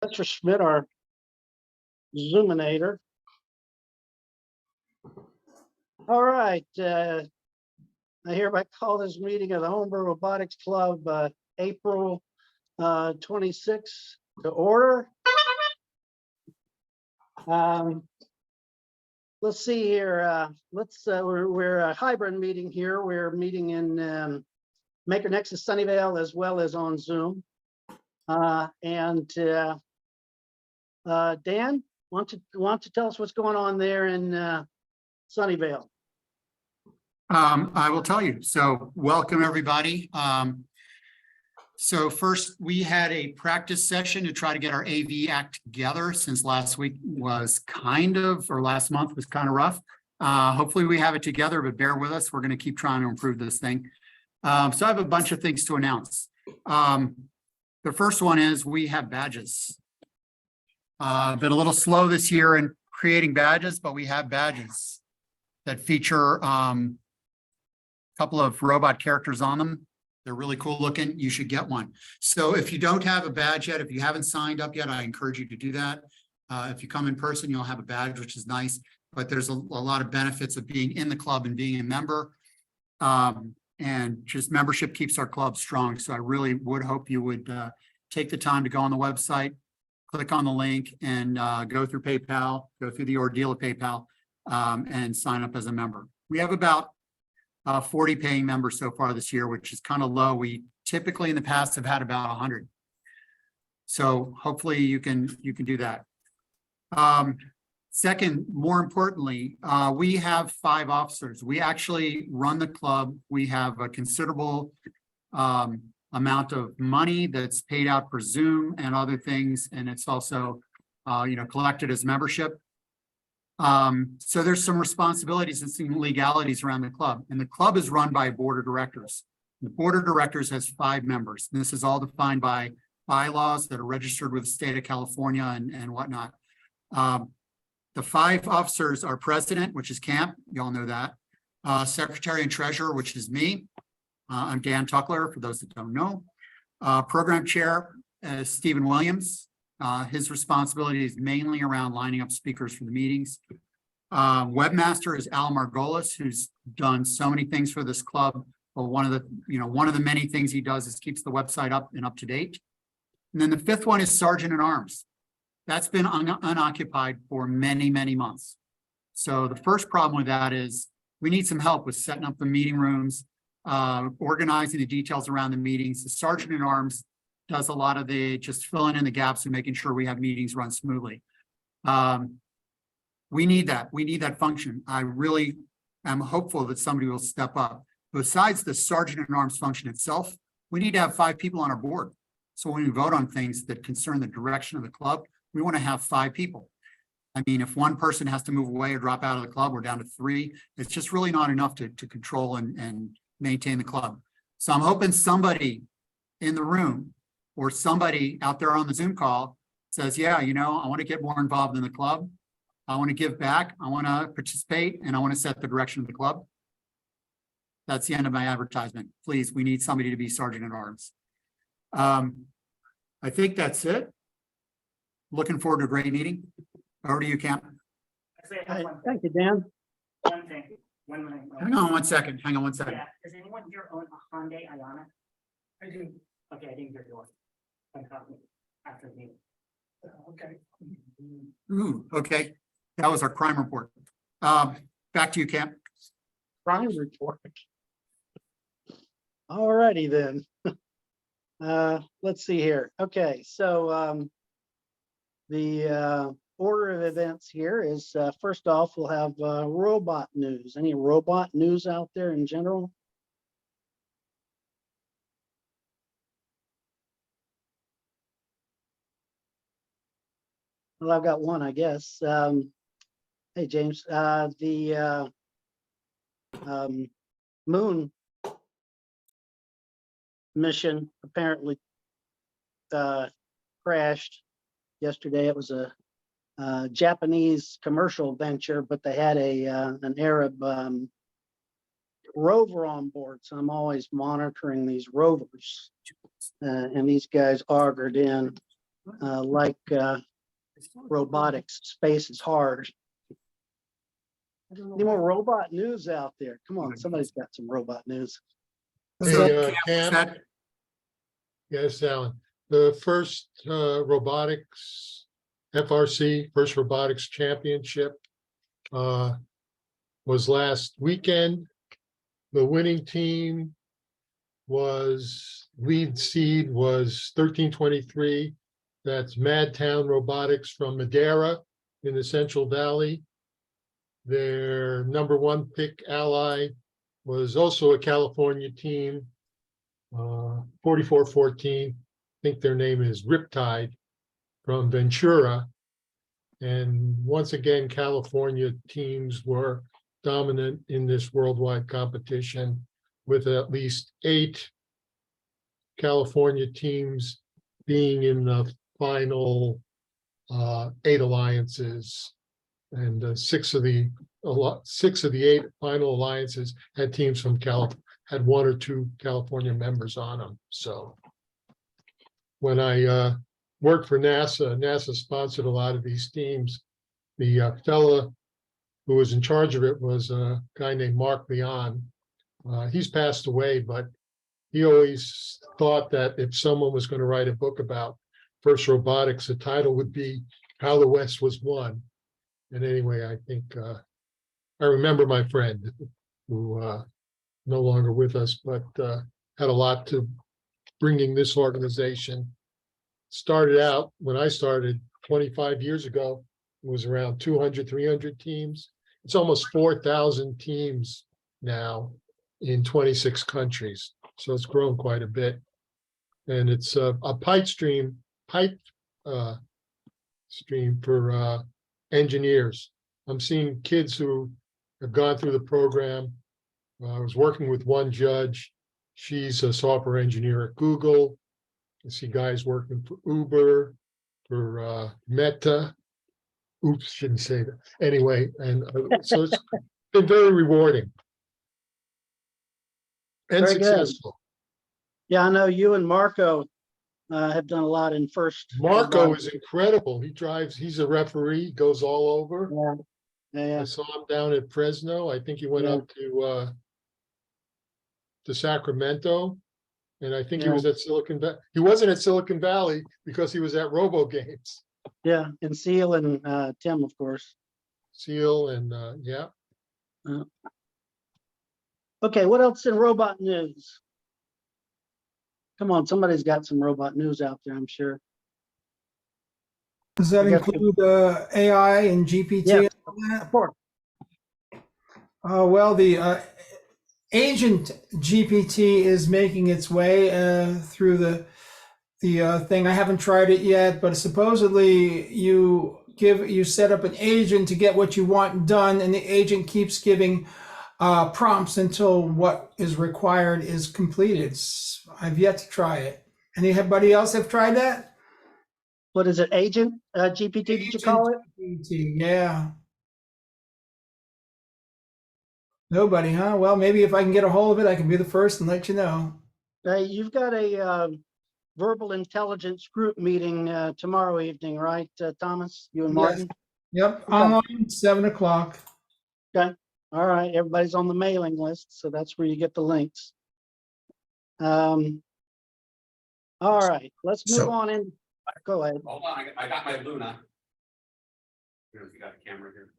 Mr. Schmidt, our Zoominator. All right, I hereby call this meeting of the Brew Robotics Club, April 26th to order. Let's see here. We're a hybrid meeting here. We're meeting in Maker Nexus Sunnyvale as well as on Zoom. Dan, want to tell us what's going on there in Sunnyvale? I will tell you. So welcome, everybody. So first, we had a practice session to try to get our AV act together since last week was last month was kind of rough. Hopefully we have it together, but bear with us. We're going to keep trying to improve this thing. So I have a bunch of things to announce. The first one is we have badges. Been a little slow this year in creating badges, but we have badges that feature a couple of robot characters on them. They're really cool looking. You should get one. So if you don't have a badge yet, if you haven't signed up yet, I encourage you to do that. If you come in person, you'll have a badge, which is nice, but there's a lot of benefits of being in the club and being a member. And just membership keeps our club strong. So I really would hope you would take the time to go on the website, click on the link, and go through PayPal, go through the ordeal of PayPal, and sign up as a member. We have about 40 paying members so far this year, which is kind of low. We typically in the past have had about 100. So hopefully you can do that. Second, more importantly, we have 5 officers. We actually run the club. We have a considerable amount of money that's paid out for Zoom and other things, and it's also collected as membership. So there's some responsibilities and some legalities around the club, and the club is run by a board of directors. The board of directors has 5 members, and this is all defined by bylaws that are registered with the state of California and whatnot. The 5 officers are president, which is Camp, you all know that, secretary and treasurer, which is me. I'm Dan Tuckler, for those that don't know. Program chair is Stephen Williams. His responsibility is mainly around lining up speakers for the meetings. Webmaster is Al Margolis, who's done so many things for this club. But one of the many things he does is keeps the website up and up to date. And then the 5th one is Sergeant at Arms. That's been unoccupied for many, many months. So the first problem with that is we need some help with setting up the meeting rooms, organizing the details around the meetings. The Sergeant at Arms does a lot of the just filling in the gaps and making sure we have meetings run smoothly. We need that. We need that function. I really am hopeful that somebody will step up. Besides the Sergeant at Arms function itself, we need to have 5 people on our board. So when we vote on things that concern the direction of the club, we want to have 5 people. I mean, if one person has to move away or drop out of the club, we're down to 3. It's just really not enough to control and maintain the club. So I'm hoping somebody in the room or somebody out there on the Zoom call says, yeah, I want to get more involved in the club. I want to give back. I want to participate, and I want to set the direction of the club. That's the end of my advertisement. Please, we need somebody to be Sergeant at Arms. I think that's it. Looking forward to a great meeting. Over to you, Camp. Thank you, Dan. One thing. Hang on one second. Yeah. Does anyone here own a Hyundai Ioniq? I do. Okay, I didn't hear yours. After me. Okay. Ooh, okay. That was our crime report. Back to you, Camp. Crime report. All righty then. Let's see here. Okay, so the order of events here is first off, we'll have robot news. Any robot news out there in general? Well, I've got one, I guess. Hey, James, the moon mission apparently crashed yesterday. It was a Japanese commercial venture, but they had an Arab rover on board. So I'm always monitoring these rovers, and these guys augured in like robotics. Space is hard. Any more robot news out there? Come on, somebody's got some robot news. Hey, Cam, Cam, yes, Alan, the first robotics FRC, First Robotics Championship was last weekend. The winning team lead seed was 1323. That's Madtown Robotics from Madeira in the Central Valley. Their number one pick ally was also a California team, 4414. I think their name is Riptide from Ventura. And once again, California teams were dominant in this worldwide competition, with at least 8 California teams being in the final 8 alliances. And 6 of the 8 final alliances had teams from had 1 or 2 California members on them. So when I worked for NASA sponsored a lot of these teams. The fella who was in charge of it was a guy named Mark Leon. He's passed away, but he always thought that if someone was going to write a book about First Robotics, the title would be How the West Was Won. And anyway, I think I remember my friend who no longer with us, but had a lot to bringing this organization. Started out when I started 25 years ago, it was around 200, 300 teams. It's almost 4,000 teams now in 26 countries. So it's grown quite a bit. And it's a pipe stream for engineers. I'm seeing kids who have gone through the program. I was working with one judge. She's a software engineer at Google. I see guys working for Uber, for Meta. Oops, shouldn't say that. Anyway, and so it's been very rewarding and Very good. successful. Yeah, I know you and Marco have done a lot in First. Marco Robotics. is incredible. He's a referee, he goes all over. Yeah. I saw him down at Fresno. I think he went Yeah. up to Sacramento. And I think he Yeah. was at Silicon Valley. He wasn't at Silicon Valley because he was at Robo Games. Yeah, and Seal and Tim, of course. Seal and yeah. Okay, what else in robot news? Come on, somebody's got some robot news out there, I'm sure. Does that I guess include AI and GPT? Yeah. And all that? Of course. Well, the agent GPT is making its way through the thing. I haven't tried it yet, but supposedly you set up an agent to get what you want done, and the agent keeps giving prompts until what is required is completed. I've yet to try it. Anybody else have tried that? What is it, Agent GPT, did you call it? GPT, yeah. Nobody, huh? Well, maybe if I can get a hold of it, I can be the first and let you know. Hey, you've got a verbal intelligence group meeting tomorrow evening, right, Thomas? You and Martin? Yep, Okay. online, 7 o'clock. Okay. All right. Everybody's on the mailing list, so that's where you get the links. All right, let's move on in. Go ahead. Hold on, I got my Luna. You got the camera here.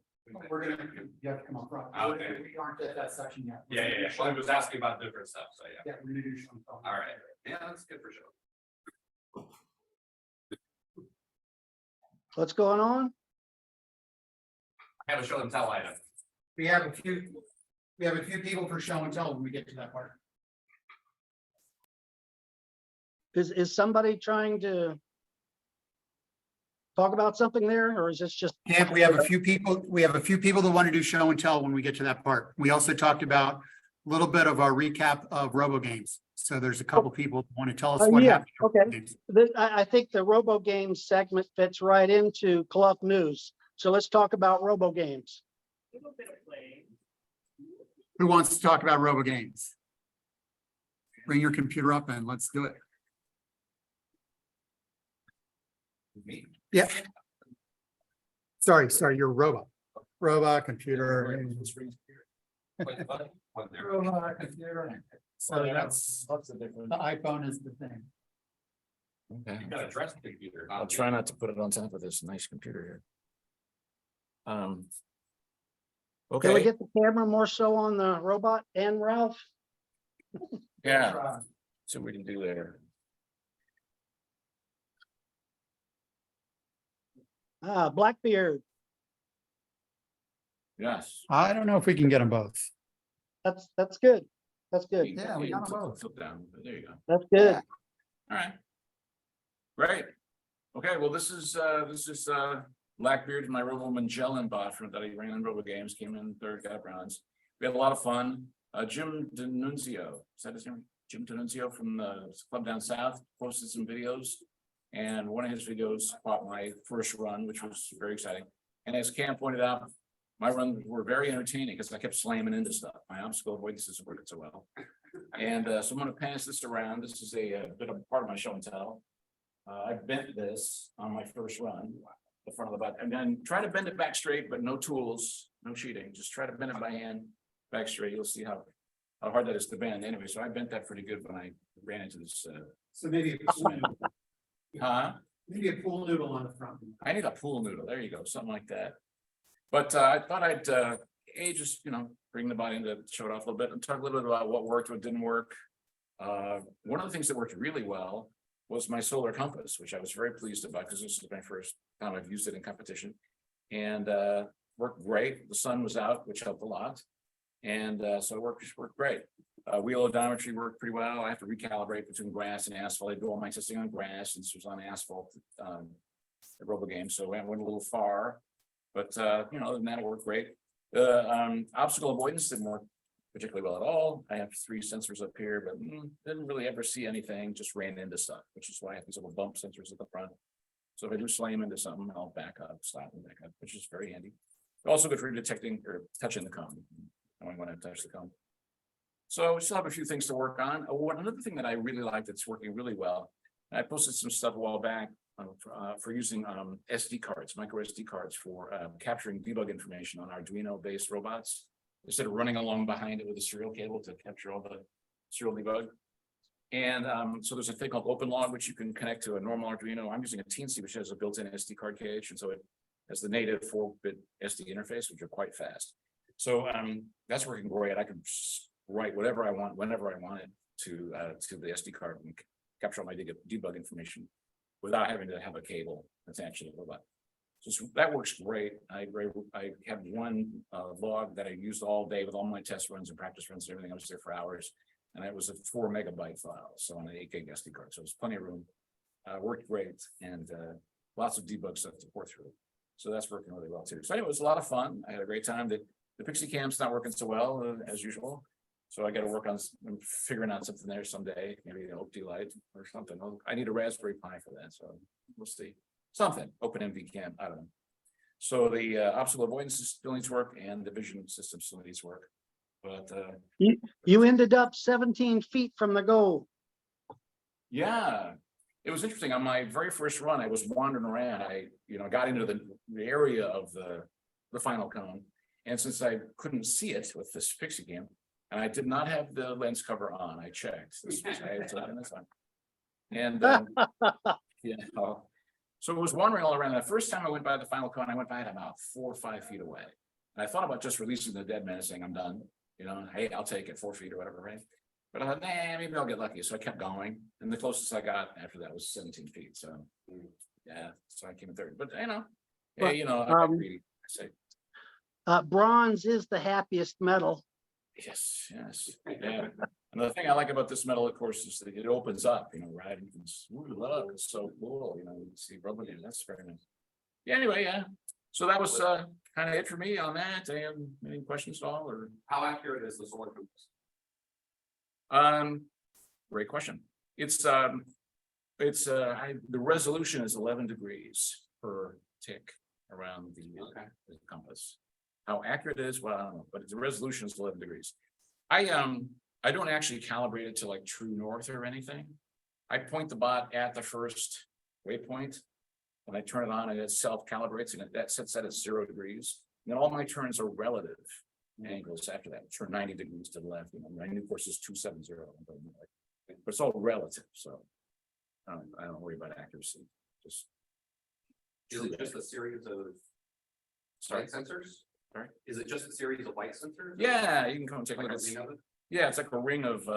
We're gonna, you have to come up front. Okay. We aren't at that section yet. Yeah. Well, I was asking about different stuff, so yeah. Yeah, we're gonna do some. All right. Yeah, that's good for sure. What's going on? I have a show and tell item. We have a few people for show and tell when we get to that part. Is somebody trying to talk about something there, or is this just? Camp, we have a few people that want to do show and tell when we get to that part. We also talked about a little bit of our recap of Robo Games. So there's a couple people who want to tell us what Yeah, happened. okay. I think the Robo Games segment fits right into Clough News. So let's talk about Robo Games. Who wants to talk about Robo Games? Bring your computer up and let's do it. Me. Yeah. Sorry, you're a robot. Robot, computer. Robot, computer. So that's, the iPhone is the thing. Okay, You got a dress computer. I'll try not to put it on top of this nice computer here. Can we Okay, get the camera more so on the robot and Ralph? yeah, see what we can do there. Blackbeard, Yes. I don't know if we can get them both. that's good. That's good. Yeah, we got 'em both. Flip down, there you go. That's good. All right. Great. Okay, well, this is Blackbeard, my Robo Magellan bot from that I ran in Robo Games, came in third, got bronze. We had a lot of fun. Jim D'Annunzio, is that his name? Jim D'Annunzio from the club down south, posted some videos. And one of his videos caught my first run, which was very exciting. And as Cam pointed out, my runs were very entertaining because I kept slamming into stuff. My obstacle avoidance isn't working so well. And so I'm going to pass this around. This is a bit of part of my show and tell. I bent this on my first run, the front of the butt, and then try to bend it back straight, but no tools, no cheating. Just try to bend it by hand back straight. You'll see how hard that is to bend. Anyway, so I bent that pretty good when I ran into this. So maybe Maybe a pool noodle on the front. I need a pool noodle. There you go, something like that. But I thought I'd just bring the body in to show it off a little bit and talk a little bit about what worked, what didn't work. One of the things that worked really well was my solar compass, which I was very pleased about because this is my first time I've used it in competition, and worked great. The sun was out, which helped a lot, and so it worked great. Wheel odometry worked pretty well. I have to recalibrate between grass and asphalt. I do all my testing on grass, and this was on asphalt at Robo Game, so I went a little far. But other than that, it worked great. Obstacle avoidance didn't work particularly well at all. I have 3 sensors up here, but didn't really ever see anything, just ran into stuff, which is why I have these little bump sensors at the front. So if I do slam into something, I'll back up, slap and back up, which is very handy. Also good for detecting or touching the cone. Knowing when I touch the cone. So we still have a few things to work on. Another thing that I really like that's working really well, I posted some stuff a while back for using SD cards, micro SD cards for capturing debug information on Arduino-based robots, instead of running along behind it with a serial cable to capture all the serial debug. And so there's a thing called OpenLog, which you can connect to a normal Arduino. I'm using a Teensy, which has a built-in SD card cage, and so it has the native 4-bit SD interface, which are quite fast. So that's working great. I can write whatever I want, whenever I want it to the SD card and capture all my debug information without having to have a cable attached to the robot. So that works great. I have one log that I used all day with all my test runs and practice runs and everything. I was there for hours, and it was a 4 megabyte file, so on an 8 gig SD card. So there's plenty of room. Worked great, and lots of debug stuff to pour through. So that's working really well too. So anyway, it was a lot of fun. I had a great time. The Pixie Cam's not working so well as usual. So I got to work on figuring out something there someday, maybe an Oak light or something. I need a Raspberry Pi for that, so we'll see. Something, OpenMV Cam, I don't know. So the obstacle avoidance still needs work, and the vision system still needs work. But You ended up 17 feet from the goal. yeah, it was interesting. On my very first run, I was wandering around. I got into the area of the final cone, and since I couldn't see it with this Pixie Cam, and I did not have the lens cover on, I checked. And so it was wandering all around. The first time I went by the final cone, I went by it about 4 or 5 feet away. And I thought about just releasing the dead man, saying I'm done. Hey, I'll take it 4 feet or whatever, right? But I thought, maybe I'll get lucky. So I kept going, and the closest I got after that was 17 feet. So yeah, so I came in third. But I got greedy. I say Bronze is the happiest medal. yes. Yeah. And the thing I like about this medal, of course, is that it opens up, right? You can look, it's so cool, you can see rubber. That's very nice. Yeah, anyway, yeah. So that was kind of it for me on that. Any questions at all, or How accurate is the solar compass? great question. The resolution is 11 degrees per tick around the compass. How accurate it is, well, I don't know, but the resolution is 11 degrees. I don't actually calibrate it to like true north or anything. I point the bot at the first waypoint, When I turn it on, and it self-calibrates, and that sets that at 0 degrees. And then all my turns are relative angles after that. Turn 90 degrees to the left, my new course is 270. But it's all relative, so I don't worry about accuracy. Just Is it just a series of light sensors? Sorry? Is it just a series of light sensors? Yeah, you can come take a Like look. a ring of it? Yeah, it's like a ring of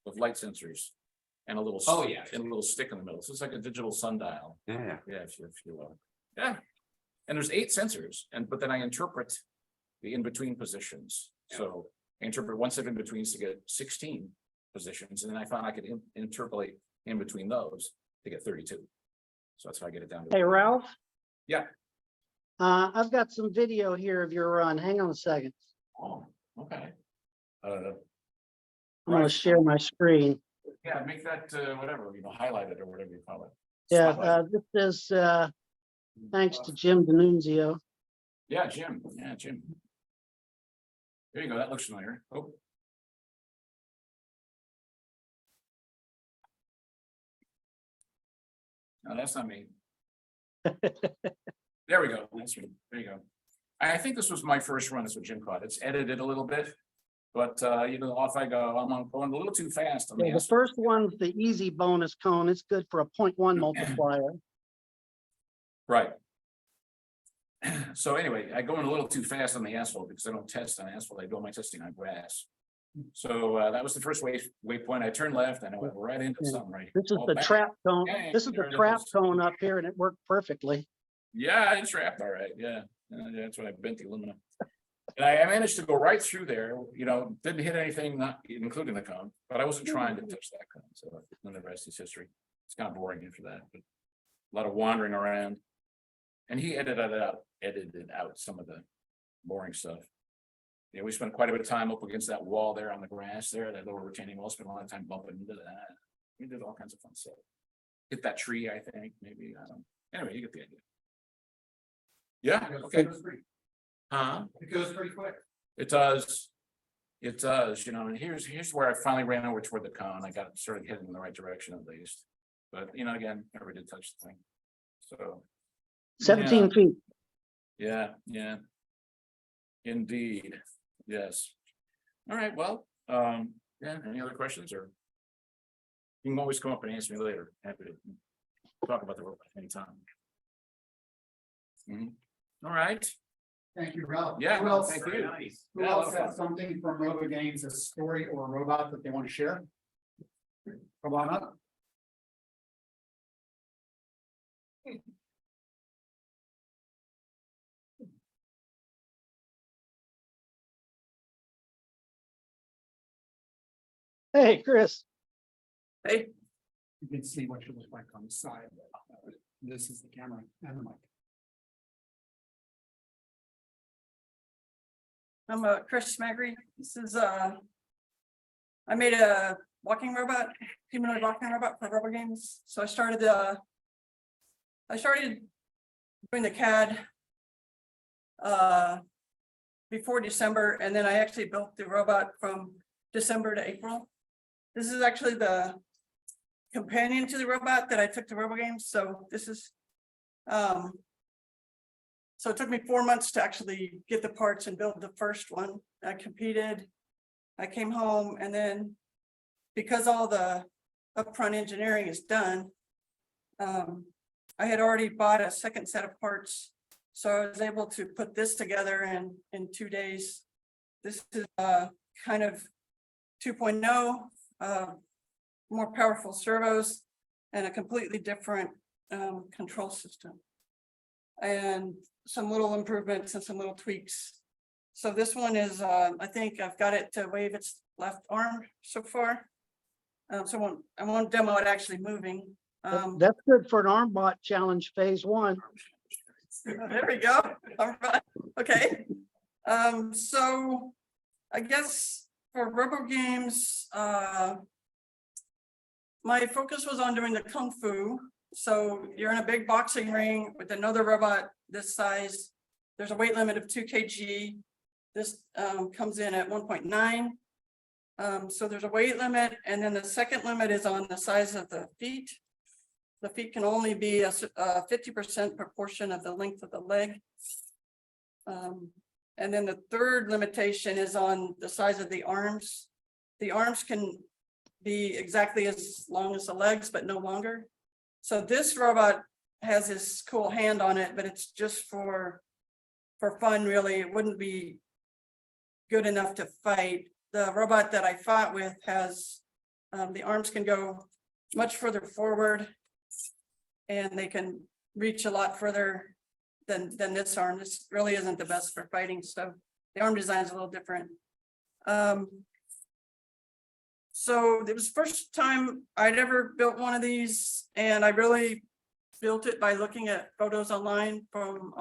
light sensors and a little. Oh, yeah. And a little stick in the middle. So it's like a digital sundial. Yeah. Yeah, if you will. Yeah. And there's 8 sensors, but then I interpret the in-between positions. So I interpret one set of in-betweens to get 16 positions, and then I found I could interpolate in between those to get 32. So that's how I get it down to. Hey, Ralph? Yeah. I've got some video here of your run. Hang on a second. Oh, okay. I'm gonna share my screen. Yeah, make that whatever, highlight it or whatever you call it. Yeah, Spotlight. this is thanks to Jim D'Annunzio. Yeah, Jim. There you go. That looks familiar. Oh. No, that's not me. There we go. That's me. There you go. I think this was my first run. That's what Jim caught. It's edited a little bit. But off I go. I'm going a little too fast. Yeah, the first one's the easy bonus cone. It's good for a 0.1 multiplier. Right. So anyway, I go in a little too fast on the asphalt because I don't test on asphalt. I do all my testing on grass. So that was the first waypoint. I turned left and I went right into something right. This is Oh, the back. trap cone. Dang, This is there the it trap is. cone up here, and it worked perfectly. Yeah, it's wrapped all right. Yeah. That's when I bent the aluminum. And I managed to go right through there, didn't hit anything, not including the cone, but I wasn't trying to touch that cone. So then the rest is history. It's kind of boring after that, but a lot of wandering around. And he edited out some of the boring stuff. Yeah, we spent quite a bit of time up against that wall there on the grass there, that lower retaining wall, spent a lot of time bumping into that. We did all kinds of fun stuff. Hit that tree, I think, maybe, I don't know. Anyway, you get the idea. Yeah, okay. It goes pretty quick. It does. It does, and here's where I finally ran over toward the cone. I got started heading in the right direction at least. But again, never did touch the thing. So 17 feet. yeah. Indeed. Yes. All right, well, any other questions or? You can always come up and ask me later. Happy to talk about the robot anytime. All right. Thank you, Ralph. Yeah, Who no, else, thank you. who else has something from Robo Games, a story or a robot that they want to share? Come on up. Hey, Chris. You can see what you look like on the side. This is the camera and the mic. I'm Chris Smagri. This is I made a walking robot, humanoid walking robot for Robo Games. So I started doing the CAD before December, and then I actually built the robot from December to April. This is actually the companion to the robot that I took to Robo Games. So this is so it took me 4 months to actually get the parts and build the first one. I competed, I came home, and then because all the upfront engineering is done, I had already bought a second set of parts. So I was able to put this together in 2 days. This is kind of 2.0, more powerful servos and a completely different control system. And some little improvements and some little tweaks. So this one is, I think I've got it to wave its left arm so far. So I won't demo it actually moving. That's good for an arm bot challenge phase 1. There we go. All right. Okay. So I guess for Robo Games, my focus was on doing the Kung Fu. So you're in a big boxing ring with another robot this size. There's a weight limit of 2 kg. This comes in at 1.9. So there's a weight limit, and then the second limit is on the size of the feet. the feet can only be a 50% proportion of the length of the leg. And then the third limitation is on the size of the arms. The arms can be exactly as long as the legs, but no longer. So this robot has this cool hand on it, but it's just for fun, really. It wouldn't be good enough to fight. The robot that I fought with has, the arms can go much further forward and they can reach a lot further than this arm. This really isn't the best for fighting, so the arm design is a little different. So it was the first time I'd ever built one of these, and I really built it by looking at photos online from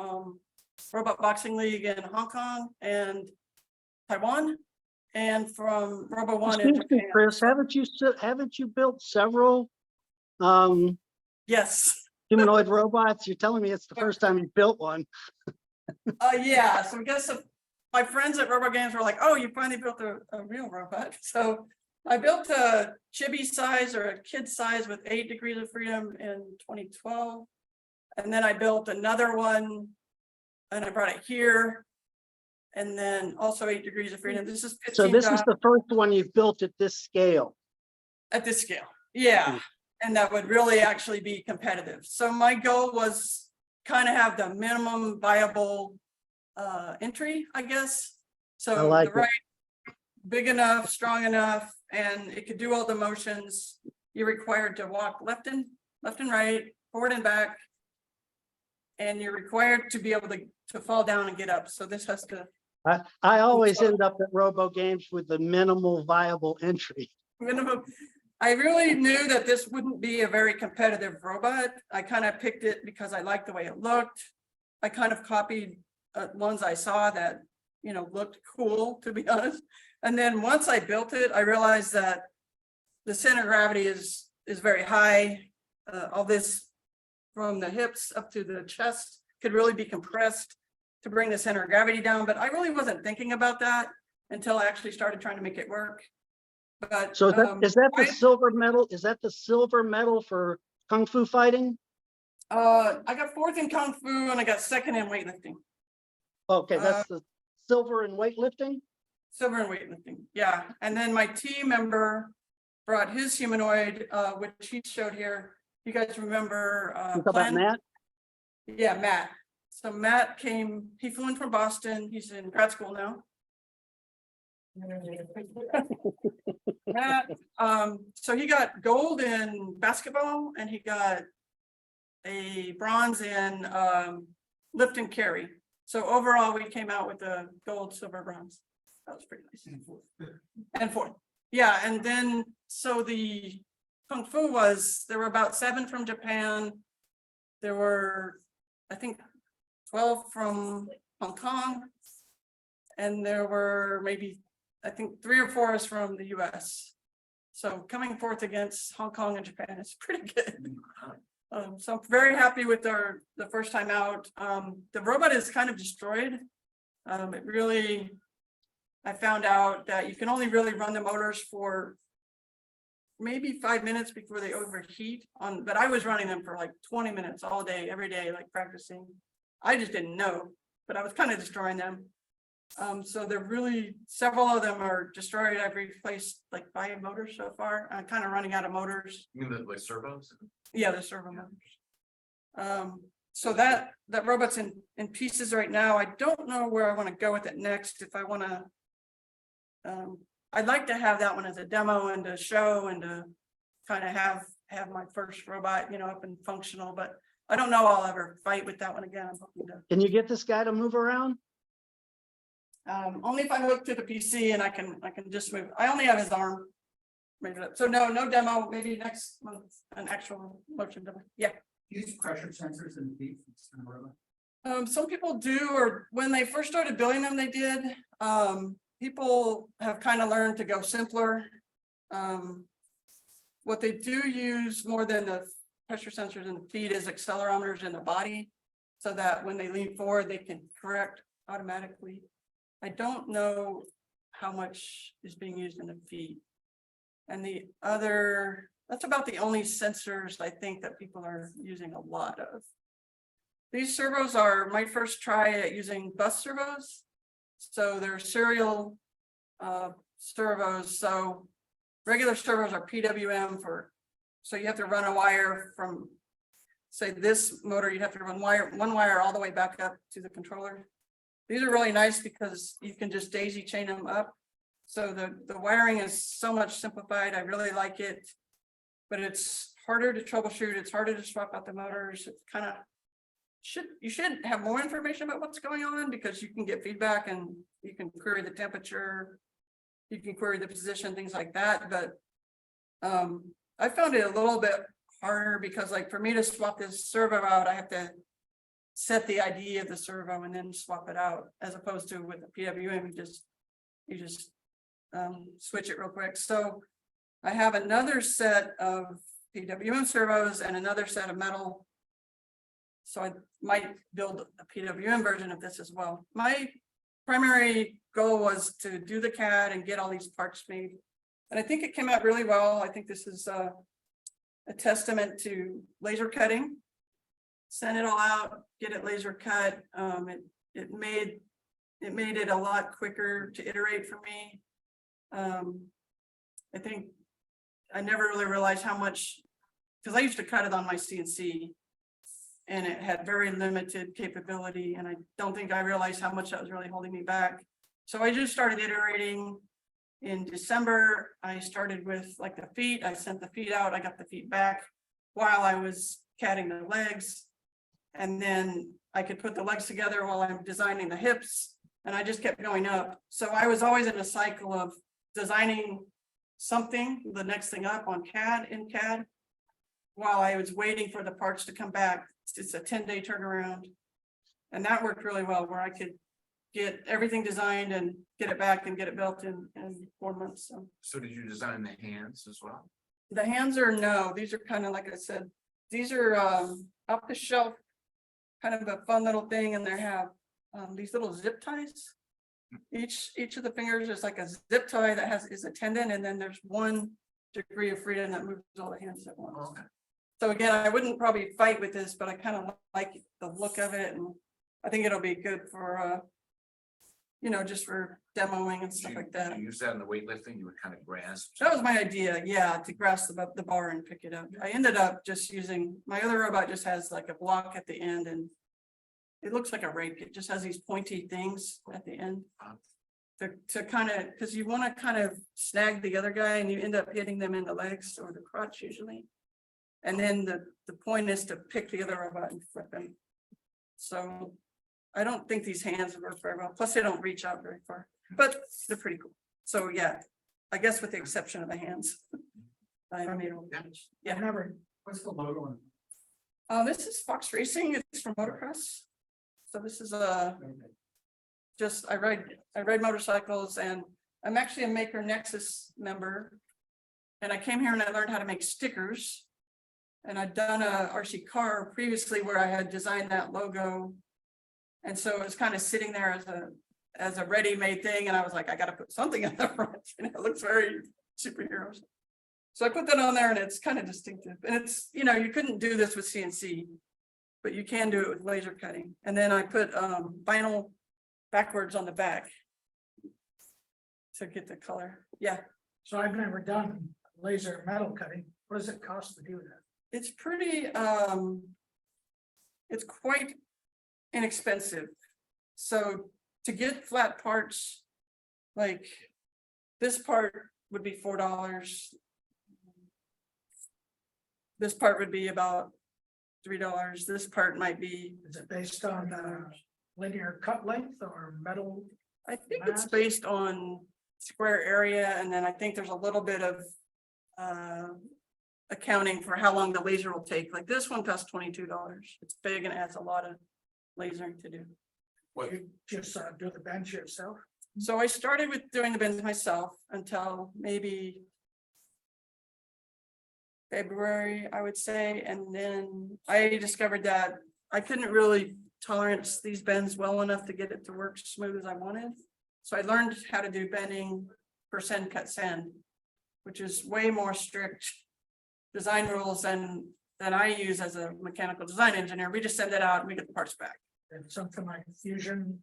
Robot Boxing League in Hong Kong and Taiwan, and from Robo One in Excuse me, Japan. Chris, haven't you built several Yes. humanoid robots? You're telling me it's the first time you built one. Yeah, so I guess my friends at Robo Games were like, oh, you finally built a real robot. So I built a chibi size or a kid size with 8 degrees of freedom in 2012. And then I built another one and I brought it here. And then also 8 degrees of freedom. This is 15 So this is dollars the first one you've built at this scale. at this scale. Yeah. And that would really actually be competitive. So my goal was kind of have the minimum viable entry, I guess. So I like the right, big enough, strong enough, and it could do all the motions. You're required to walk left and right, forward and back. And you're required to be able to fall down and get up. So this has to I always end up at Robo Games with the minimal viable entry. minimum. I really knew that this wouldn't be a very competitive robot. I kind of picked it because I liked the way it looked. I kind of copied ones I saw that, you know, looked cool, to be honest. And then once I built it, I realized that the center of gravity is very high. All this from the hips up to the chest could really be compressed to bring the center of gravity down. But I really wasn't thinking about that until I actually started trying to make it work. But So is that the silver medal? Is that the silver medal for Kung Fu fighting? I got 4th in Kung Fu and I got 2nd in weightlifting. Okay, that's the silver in weightlifting? Silver in weightlifting, yeah. And then my team member brought his humanoid, which he showed here. You guys remember? You talk about Matt? Yeah, Matt. So Matt came, he flew in from Boston. He's in grad school now. Matt, so he got gold in basketball and he got a bronze in lift and carry. So overall, we came out with a gold, silver, bronze. That was pretty nice. And 4th. Yeah, and then so the Kung Fu was, there were about 7 from Japan. There were, I think, 12 from Hong Kong. And there were maybe, I think 3 or 4 is from the US. So coming forth against Hong Kong and Japan is pretty good. So I'm very happy with the first time out. The robot is kind of destroyed. It really, I found out that you can only really run the motors for maybe 5 minutes before they overheat but I was running them for like 20 minutes all day, every day, like practicing. I just didn't know, but I was kind of destroying them. So they're really, several of them are destroyed. I've replaced like 5 motors so far. I'm kind of running out of motors. You mean the like servos? Yeah, the servo motors. So that robot's in pieces right now. I don't know where I want to go with it next. If I want to, I'd like to have that one as a demo and to show and to kind of have my first robot, you know, up and functional, but I don't know I'll ever fight with that one again. I'm hoping to. Can you get this guy to move around? Only if I hook to the PC and I can just move. I only have his arm. So no demo, maybe next month, an actual motion demo. Yeah. Use pressure sensors in the feet. Some people do, or when they first started building them, they did. People have kind of learned to go simpler. What they do use more than the pressure sensors in the feet is accelerometers in the body, so that when they lean forward, they can correct automatically. I don't know how much is being used in the feet. And the other That's about the only sensors I think that people are using a lot of. These servos are my first try at using bus servos. So they're serial servos. So regular servos are PWM for, so you have to run a wire from, say, this motor, you'd have to run one wire all the way back up to the controller. These are really nice because you can just daisy chain them up. So the wiring is so much simplified. I really like it, but it's harder to troubleshoot. It's harder to swap out the motors. It's kind of you should have more information about what's going on because you can get feedback and you can query the temperature, you can query the position, things like that. But I found it a little bit harder because, like, for me to swap this servo out, I have to set the ID of the servo and then swap it out, as opposed to with the PWM, you just switch it real quick. So I have another set of PWM servos and another set of metal. So I might build a PWM version of this as well. My primary goal was to do the CAD and get all these parts made. And I think it came out really well. I think this is a testament to laser cutting. Send it all out, get it laser cut. It made it a lot quicker to iterate for me. I think I never really realized how much, because I used to cut it on my CNC and it had very limited capability. And I don't think I realized how much that was really holding me back. So I just started iterating. In December, I started with like the feet. I sent the feet out. I got the feet back while I was catting the legs. And then I could put the legs together while I'm designing the hips. And I just kept going up. So I was always in a cycle of designing something, the next thing up on CAD, while I was waiting for the parts to come back. It's a 10-day turnaround. And that worked really well, where I could get everything designed and get it back and get it built in 4 months. So did you design the hands as well? The hands are no, these are kind of, like I said, these are off the shelf, kind of a fun little thing, and they have these little zip ties. Each of the fingers is like a zip tie that is a tendon, and then there's 1 degree of freedom that moves all the hands at once. Okay. So again, I wouldn't probably fight with this, but I kind of like the look of it, and I think it'll be good for just for demoing and stuff like that. You use that in the weightlifting, you would kind of grasp. That was my idea, yeah, to grasp the bar and pick it up. I ended up just using, my other robot just has like a block at the end, and it looks like a rake. It just has these pointy things at the end to kind of, because you want to kind of snag the other guy and you end up hitting them in the legs or the crotch usually. And then the point is to pick the other robot and flip them. So I don't think these hands work very well. Plus they don't reach out very far, but they're pretty cool. So yeah, I guess with the exception of the hands. I'm able to, yeah. What's the logo on? This is Fox Racing. It's from motocross. So this is just I ride motorcycles, and I'm actually a Maker Nexus member. And I came here and I learned how to make stickers. And I'd done a RC car previously where I had designed that logo. And so it was kind of sitting there as a ready-made thing. And I was like, I got to put something on the front. And it looks very superhero. So I put that on there, and it's kind of distinctive. And it's, you couldn't do this with CNC, but you can do it with laser cutting. And then I put vinyl backwards on the back to get the color. Yeah. So I've never done laser metal cutting. What does it cost to do that? It's pretty, it's quite inexpensive. So to get flat parts, like this part would be $4. This part would be about $3. This part might be. Is it based on linear cut length or metal? I think it's based on square area, and then I think there's a little bit of accounting for how long the laser will take. Like this one costs $22. It's big and adds a lot of lasering to do. What? You just do the bench yourself? So I started with doing the bends myself until maybe February, I would say. And then I discovered that I couldn't really tolerance these bends well enough to get it to work smooth as I wanted. So I learned how to do bending per send cut send, which is way more strict design rules and that I use as a mechanical design engineer. We just send it out and we get the parts back. And something like Fusion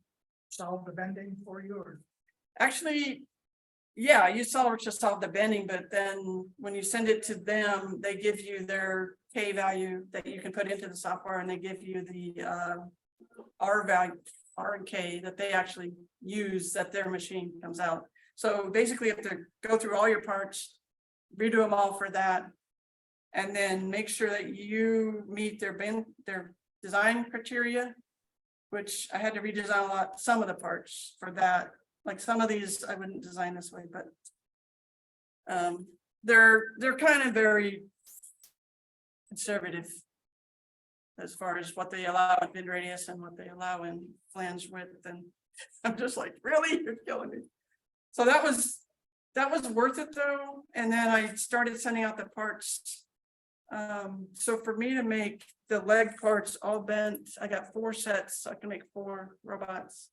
solve the bending for you, or? Actually, yeah, I use SolidWorks to solve the bending, but then when you send it to them, they give you their K value that you can put into the software, and they give you the R value, R and K that they actually use, that their machine comes out. So basically you have to go through all your parts, redo them all for that, and then make sure that you meet their design criteria, which I had to redesign some of the parts for that. Like some of these I wouldn't design this way, but they're kind of very conservative as far as what they allow in bend radius and what they allow in flange width. And I'm just like, really, you're killing me. So that was worth it though. And then I started sending out the parts. So for me to make the leg parts all bent, I got 4 sets, so I can make 4 robots,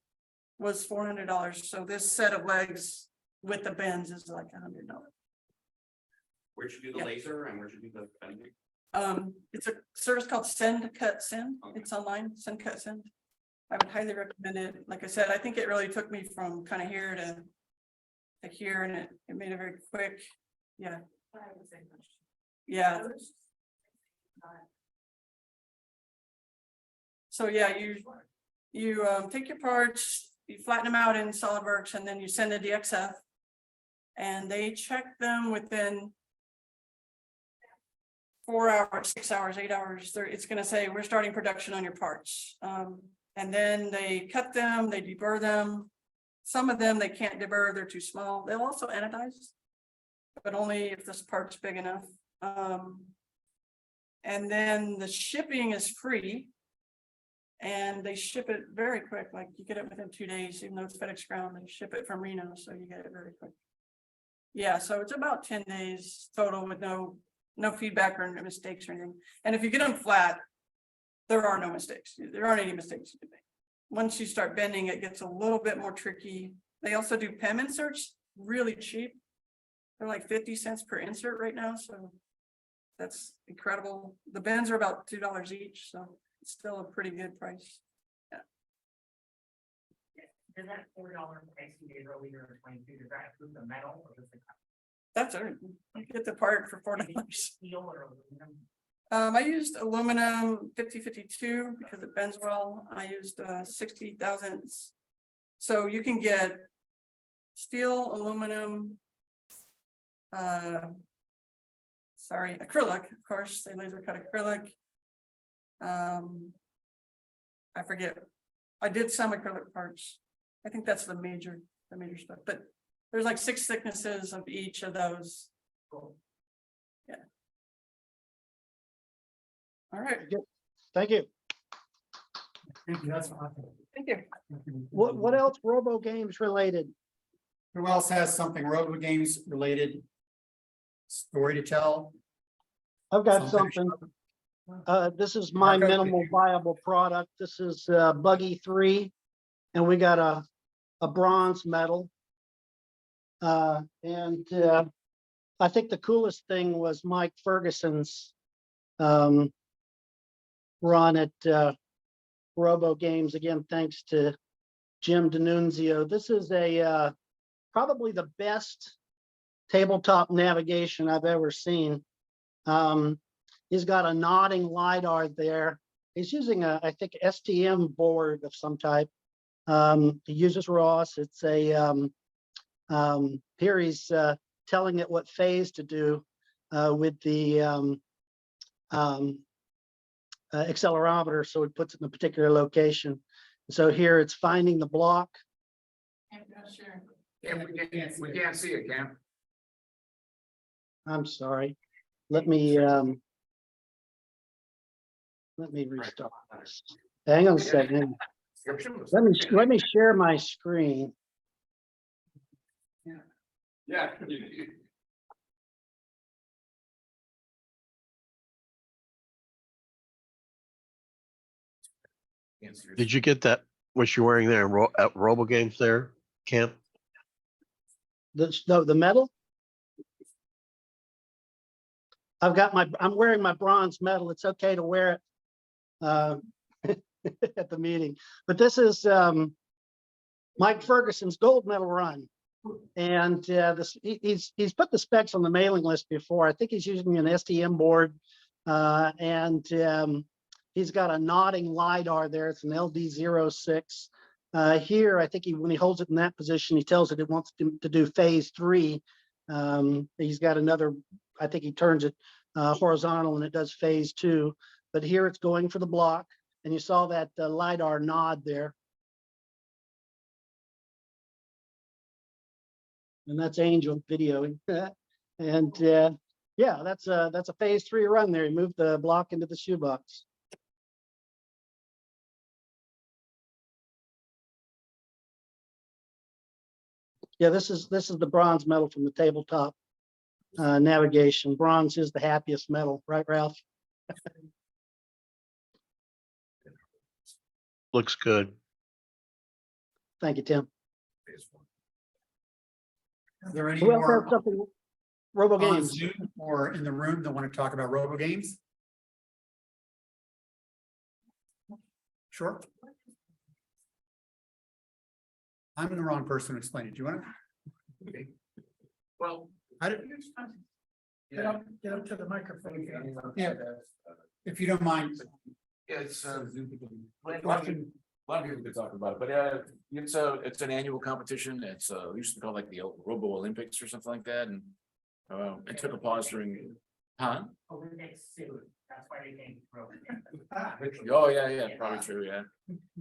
was $400. So this set of legs with the bends is like $100. Where'd you do the Yeah. laser and where'd you do the bending? It's a service called Send Cut Send. It's online, Send Cut Send. I would highly recommend it. Like I said, I think it really took me from kind of here to here, and it made it very quick. Yeah. Yeah. So yeah, you take your parts, you flatten them out in SolidWorks, and then you send a DXF, and they check them within 4 hours, 6 hours, 8 hours. It's going to say we're starting production on your parts, and then they cut them, they deburr them. Some of them they can't deburr; they're too small. They'll also anodize, but only if this part's big enough. And then the shipping is free. And they ship it very quick, like you get it within 2 days, even though it's FedEx ground, they ship it from Reno, so you get it very quick. Yeah, so it's about 10 days total with no feedback or mistakes or anything. And if you get them flat, there are no mistakes. There aren't any mistakes you can make. Once you start bending, it gets a little bit more tricky. They also do PEM inserts, really cheap. They're like 50 cents per insert right now, so that's incredible. The bends are about $2 each, so it's still a pretty good price. Yeah. Does that $4 price you gave earlier in 22, does that include the metal or just the That's it. You get the part for $4. steel or aluminum? I used aluminum 5052 because it bends well. I used 60 thousandths. So you can get steel, aluminum, acrylic, of course, they laser cut acrylic. I forget. I did some acrylic parts. I think that's the major stuff, but there's like 6 thicknesses of each of those. Yeah. All right. Thank you. Thank you, that's awesome. Thank you. What else Robo Games related? Who else has something Robo Games related story to tell? I've got Something. something. This is my Marco, minimal viable product. This is Buggy 3, and we got a bronze medal. And I think the coolest thing was Mike Ferguson's run at Robo Games. Again, thanks to Jim D'Annunzio. This is probably the best tabletop navigation I've ever seen. He's got a nodding LiDAR there. He's using I think STM board of some type. He uses ROS. It's a here he's telling it what phase to do with the accelerometer, so it puts it in a particular location. So here it's finding the block. Yeah, we can't see it, Cam. I'm sorry. Let me restart this. Hang on a second. Let me share my screen. Yeah. Did you get that, what you're wearing there at Robo Games there, Camp? The medal? I'm wearing my bronze medal. It's okay to wear it at the meeting. But this is Mike Ferguson's gold medal run. And he's put the specs on the mailing list before. I think he's using an STM board. And he's got a nodding LiDAR there. It's an LD06. Here, I think when he holds it in that position, he tells it wants to do phase 3. He's got another, I think he turns it horizontal and it does phase 2. But here it's going for the block. And you saw that LiDAR nod there. And that's Angel videoing. And yeah, that's a phase 3 run there. He moved the block into the shoebox. Yeah, this is the bronze medal from the tabletop navigation. Bronze is the happiest medal, right, Ralph? Looks good. Thank you, Tim. Are there any Who else more has something? Robo on games. Zoom or in the room that want to talk about robo games? Sure. I'm the wrong person to explain it. Do you want to? Okay. Well, I don't, Get up to the microphone. yeah, if you don't mind. yeah, it's a lot of people could talk about it, but it's an annual competition. It's used to be called like the Robo Olympics or something like that, and it took a pause during, huh? Olympics soon. That's why they came Robo. Oh, yeah, probably true, yeah.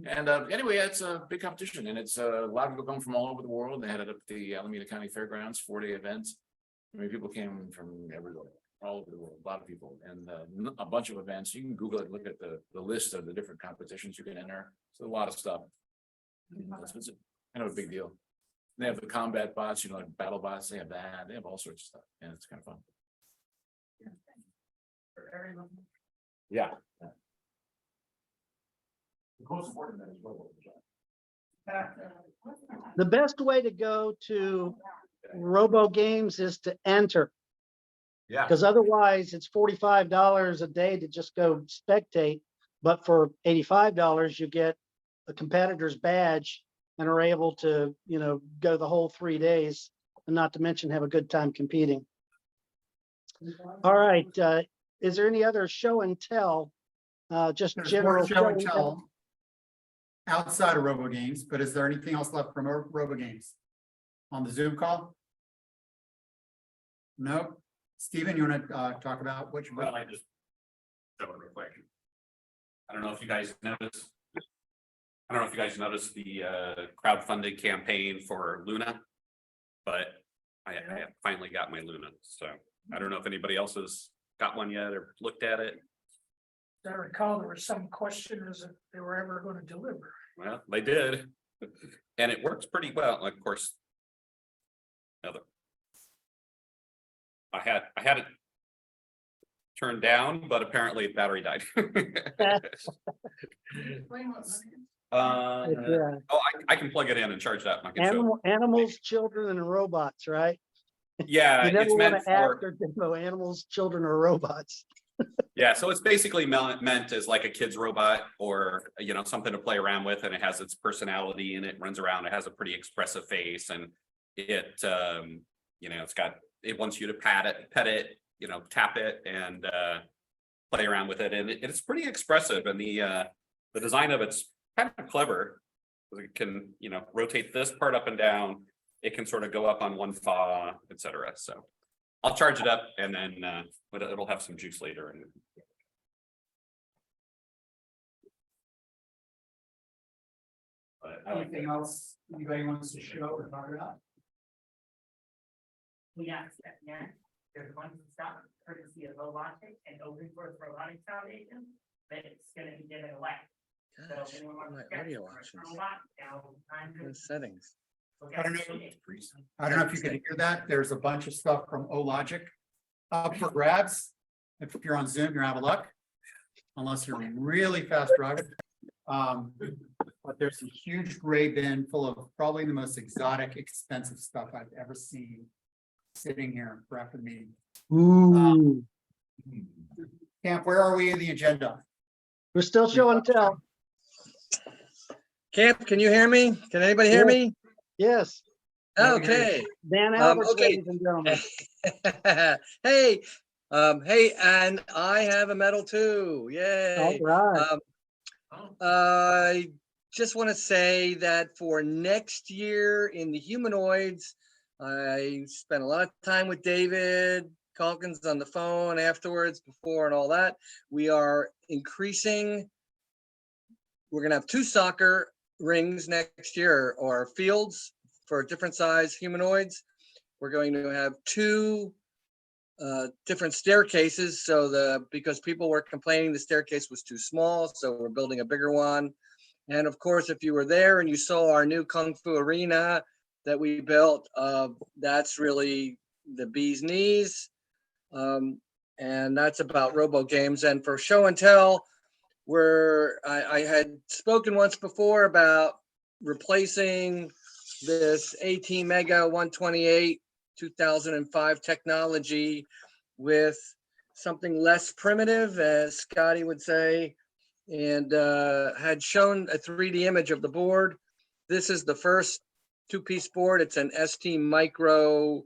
And anyway, it's a big competition, and it's a lot of people come from all over the world. They had it up at the Alameda County Fairgrounds, 4-day events. I mean, people came from everywhere, all over the world, a lot of people, and a bunch of events. You can Google it, look at the list of the different competitions you can enter. It's a lot of stuff. It's kind of a big deal. They have the combat bots, like battle bots. They have that. They have all sorts of stuff, and it's kind of fun. Yeah. The most important that is Robo. The best way to go to Robo games is to enter. Yeah. Because otherwise it's $45 a day to just go spectate. But for $85, you get a competitor's badge and are able to, go the whole 3 days, and not to mention have a good time competing. All right. Is there any other show and tell? Just There's general more show and tell outside of robo games, but is there anything else left from robo games on the Zoom call? No. Stephen, you want to talk about what you? Well, I just show a reflection. I don't know if you guys noticed. I don't know if you guys noticed the crowdfunding campaign for Luna, but I finally got my Luna. So I don't know if anybody else has got one yet or looked at it. I recall there were some questions if they were ever going to deliver. Well, they did, and it works pretty well. Like, of course, I had it turned down, but apparently the battery died. I can plug it in and charge that. And I can show Animals, children, and robots, right? yeah, You never it's want meant to act for or demo animals, children, or robots. yeah. So it's basically meant as like a kid's robot or something to play around with, and it has its personality and it runs around. It has a pretty expressive face, and it it wants you to pet it, tap it and play around with it, and it's pretty expressive. And the design of it's kind of clever. It can rotate this part up and down. It can sort of go up on one paw, etc. So I'll charge it up and then it'll have some juice later. And Anything else anybody wants to show or talk about? Yeah, there's one stop courtesy of Robotics and Open Source Robotics Foundation, but it's gonna be given away. So if anyone wants to get a robot, Settings. I don't know if you can hear that. There's a bunch of stuff from Ologic up for grabs. If you're on Zoom, you're out of luck, unless you're really fast driving. But there's a huge gray bin full of probably the most exotic, expensive stuff I've ever seen sitting here for after the meeting. Ooh. Camp, where are we in the agenda? We're still show and tell. Camp, can you hear me? Can anybody hear Yes. me? Yes, Okay. Dan Alberts, okay. ladies and gentlemen. Hey, hey, and I have a medal too. All Yay. right. I just want to say that for next year in the humanoids, I spent a lot of time with David Calkins on the phone afterwards, before and all that. We are increasing. We're going to have 2 soccer rings next year, or fields for different size humanoids. We're going to have 2 different staircases. So because people were complaining the staircase was too small, so we're building a bigger one. And of course, if you were there and you saw our new Kung Fu arena that we built, that's really the bee's knees. And that's about robo games. And for show and tell, I had spoken once before about replacing this AT Mega 128 2005 technology with something less primitive, as Scotty would say, and had shown a 3D image of the board. This is the first 2-piece board. It's an ST Micro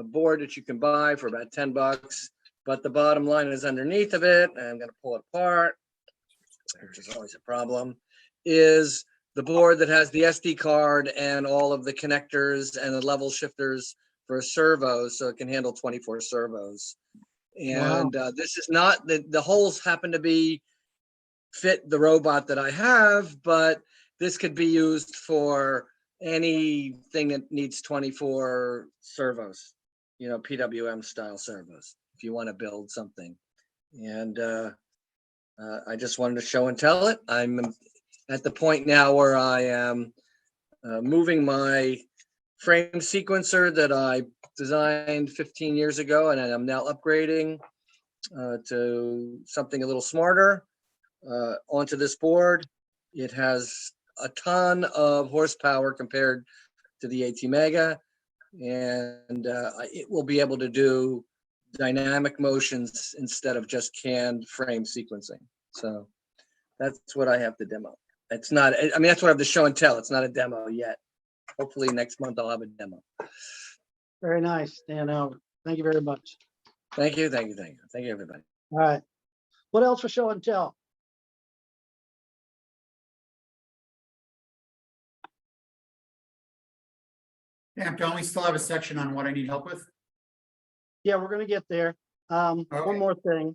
board that you can buy for about $10. But the bottom line is underneath of it, and I'm going to pull it apart, which is always a problem, is the board that has the SD card and all of the connectors and the level shifters for servos, so it can handle 24 servos. And this is not, the holes happen to fit the robot that I have, but this could be used for anything that needs 24 servos, PWM style servos, if you want to build something. And I just wanted to show and tell it. I'm at the point now where I am moving my frame sequencer that I designed 15 years ago, and I'm now upgrading to something a little smarter onto this board. It has a ton of horsepower compared to the AT Mega, and it will be able to do dynamic motions instead of just canned frame sequencing. So that's what I have to demo. It's not, I mean, that's what I have to show and tell. It's not a demo yet. Hopefully next month I'll have a demo. Very nice, Dan Albert. Thank you very much. Thank you, thank you, thank you. Thank you, everybody. All right. What else for show and tell? Camp, don't we still have a section on what I need help with? Yeah, we're gonna get there. Okay. One more thing,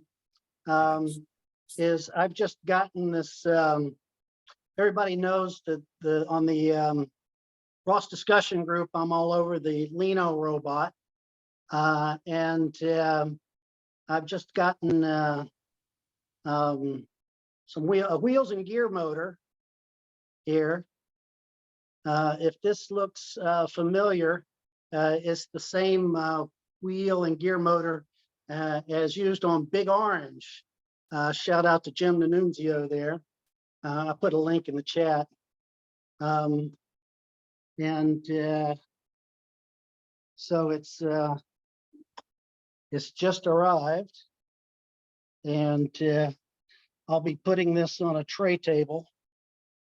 is I've just gotten this, everybody knows that on the Ross discussion group, I'm all over the Lino robot. And I've just gotten some wheels and gear motor here. If this looks familiar, it's the same wheel and gear motor as used on Big Orange. Shout out to Jim D'Annunzio there. I put a link in the chat. So it's just arrived, and I'll be putting this on a tray table,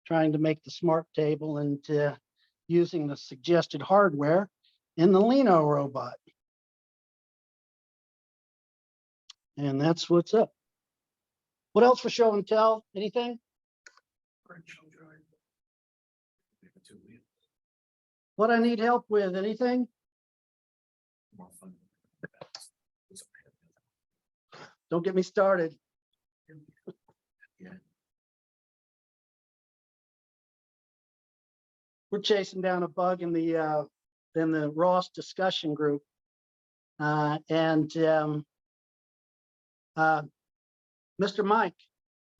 trying to make the smart table, and using the suggested hardware in the Lino robot. And that's what's up. What else for show and tell? Anything? What I need help with? Anything? Don't get me started. We're chasing down a bug in the Ross discussion group, Mr. Mike,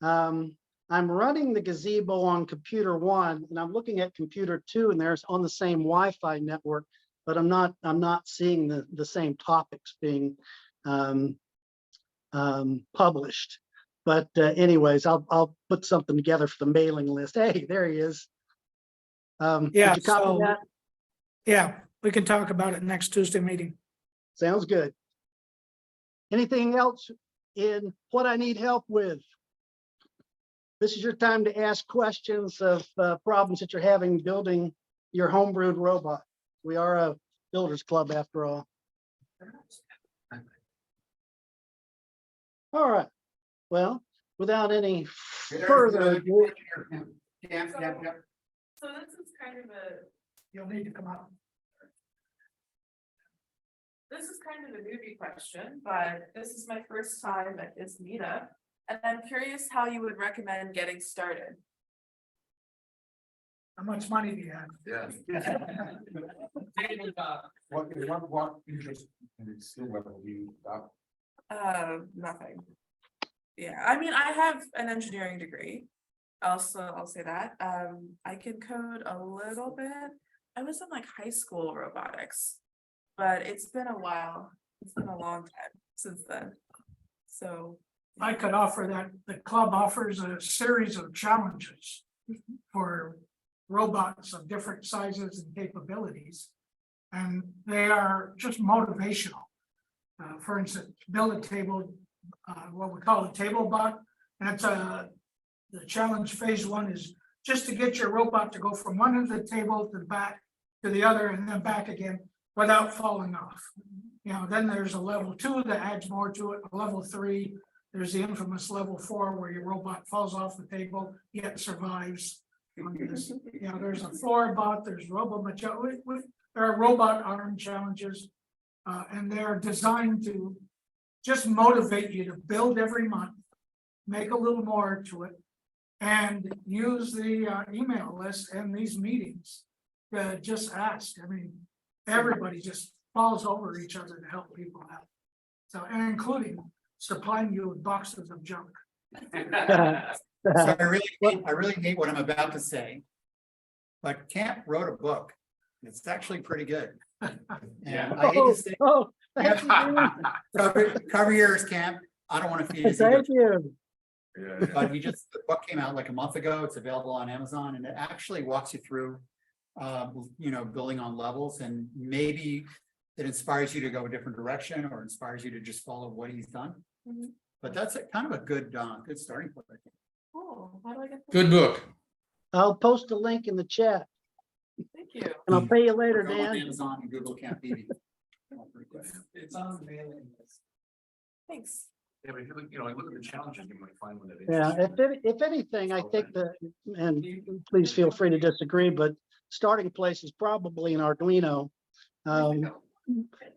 I'm running the gazebo on computer 1, and I'm looking at computer 2, and there's on the same Wi-Fi network, but I'm not seeing the same topics being published. But anyways, I'll put something together for the mailing list. Hey, there he is. Yeah, did you copy so, that? yeah, we can talk about it next Tuesday meeting. Sounds good. Anything else in what I need help with? This is your time to ask questions of problems that you're having building your homebrewed robot. We are a builders club after all. All right. Well, without any further ado, Yeah. So this is kind of a, You'll need to come out. this is kind of a newbie question, but this is my first time at this meetup. And I'm curious how you would recommend getting started. How much money do you have? Yeah. What interest in skill level do you got? Nothing. Yeah, I mean, I have an engineering degree. Also, I'll say that. I can code a little bit. I was in like high school robotics, but it's been a while. It's been a long time since then. So. I could offer that, the club offers a series of challenges for robots of different sizes and capabilities. And they are just motivational. For instance, build a table, what we call a table bot. That's the challenge phase 1 is just to get your robot to go from one end of the table to the back to the other and then back again without falling off. You know, then there's a level 2 that adds more to it, a level 3. There's the infamous level 4 where your robot falls off the table, yet survives. You know, there's a floor bot, there's there are robot arm challenges. And they're designed to just motivate you to build every month, make a little more to it, and use the email list and these meetings to just ask. I mean, everybody just falls over each other to help people out. So, and including supplying you with boxes of junk. So I really hate what I'm about to say. But Camp wrote a book. It's actually pretty good. And I hate to say, Thank you. cover yours, Camp. I don't want to feed you. Thank you. But the book came out like a month ago. It's available on Amazon, and it actually walks you through, building on levels, and maybe it inspires you to go a different direction or inspires you to just follow what he's done. Mhm. But that's kind of a good starting point, I think. Oh, how do I get? Good book. I'll post a link in the chat Thank you. and I'll pay you later, Go on Dan. Amazon and Google Camp TV. It's on the mailing list. Thanks. Yeah, but if you look, look at the challenges, you might find one that. Yeah, if anything, I think and please feel free to disagree, but starting place is probably an Arduino.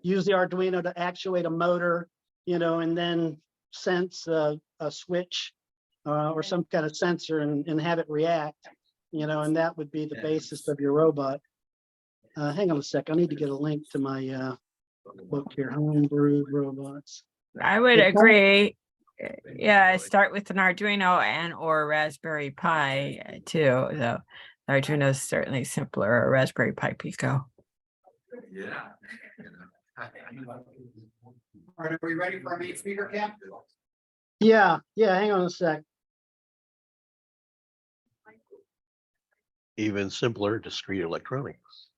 Use the Arduino to actuate a motor, and then sense a switch or some kind of sensor and have it react, and that would be the basis of your robot. Hang on a sec. I need to get a link to my book here, Homebrewed Robots. I would agree. Yeah, start with an Arduino and or Raspberry Pi too. Though Arduino is certainly simpler. Or Raspberry Pi Pico. Yeah. All right, are we ready for our main speaker, Camp? Yeah, hang on a sec. Even simpler, discrete electronics.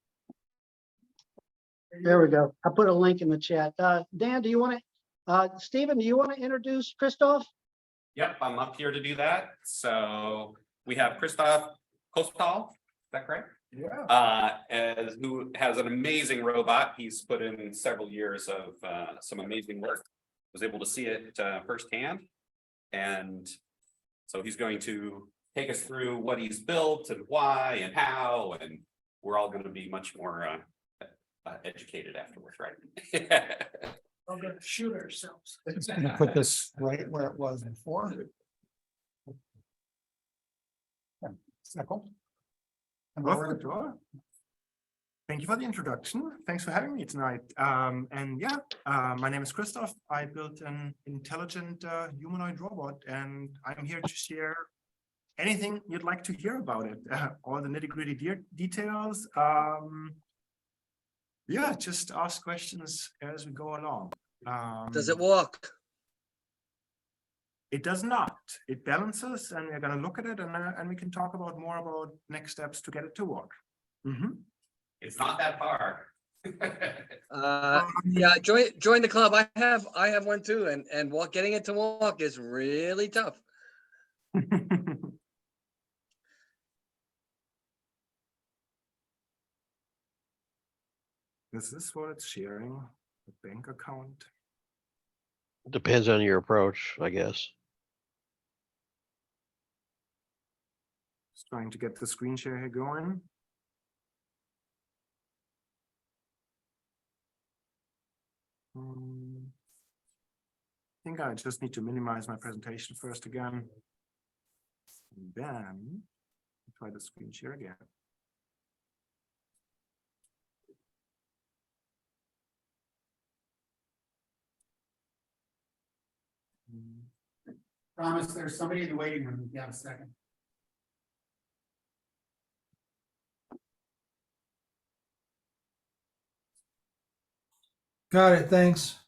There we go. I put a link in the chat. Dan, do you want to, Stephen, do you want to introduce Christoph? Yep, I'm up here to do that. So we have Christoph Kohstall, is that correct? Yeah. Who has an amazing robot. He's put in several years of some amazing work. Was able to see it firsthand. And so he's going to take us through what he's built and why and how, and we're all going to be much more educated afterwards, right? We're gonna shoot ourselves. Put this right where it was before. Second. Thank you for the introduction. Thanks for having me tonight. My name is Christoph. I built an intelligent humanoid robot, and I'm here to share anything you'd like to hear about it. All the nitty-gritty details. Just ask questions as we go along. Does it walk? It does not. It balances, and we're going to look at it, and we can talk about more about next steps to get it to work. It's not that far. Yeah, join the club. I have one too, and getting it to walk is really tough. Is this what it's sharing? The bank account? Depends on your approach, I guess. Just trying to get the screen share here going. I think I just need to minimize my presentation first again. And then try the screen share again. Promise, there's somebody in the waiting room. If you have a second. Got it. Thanks.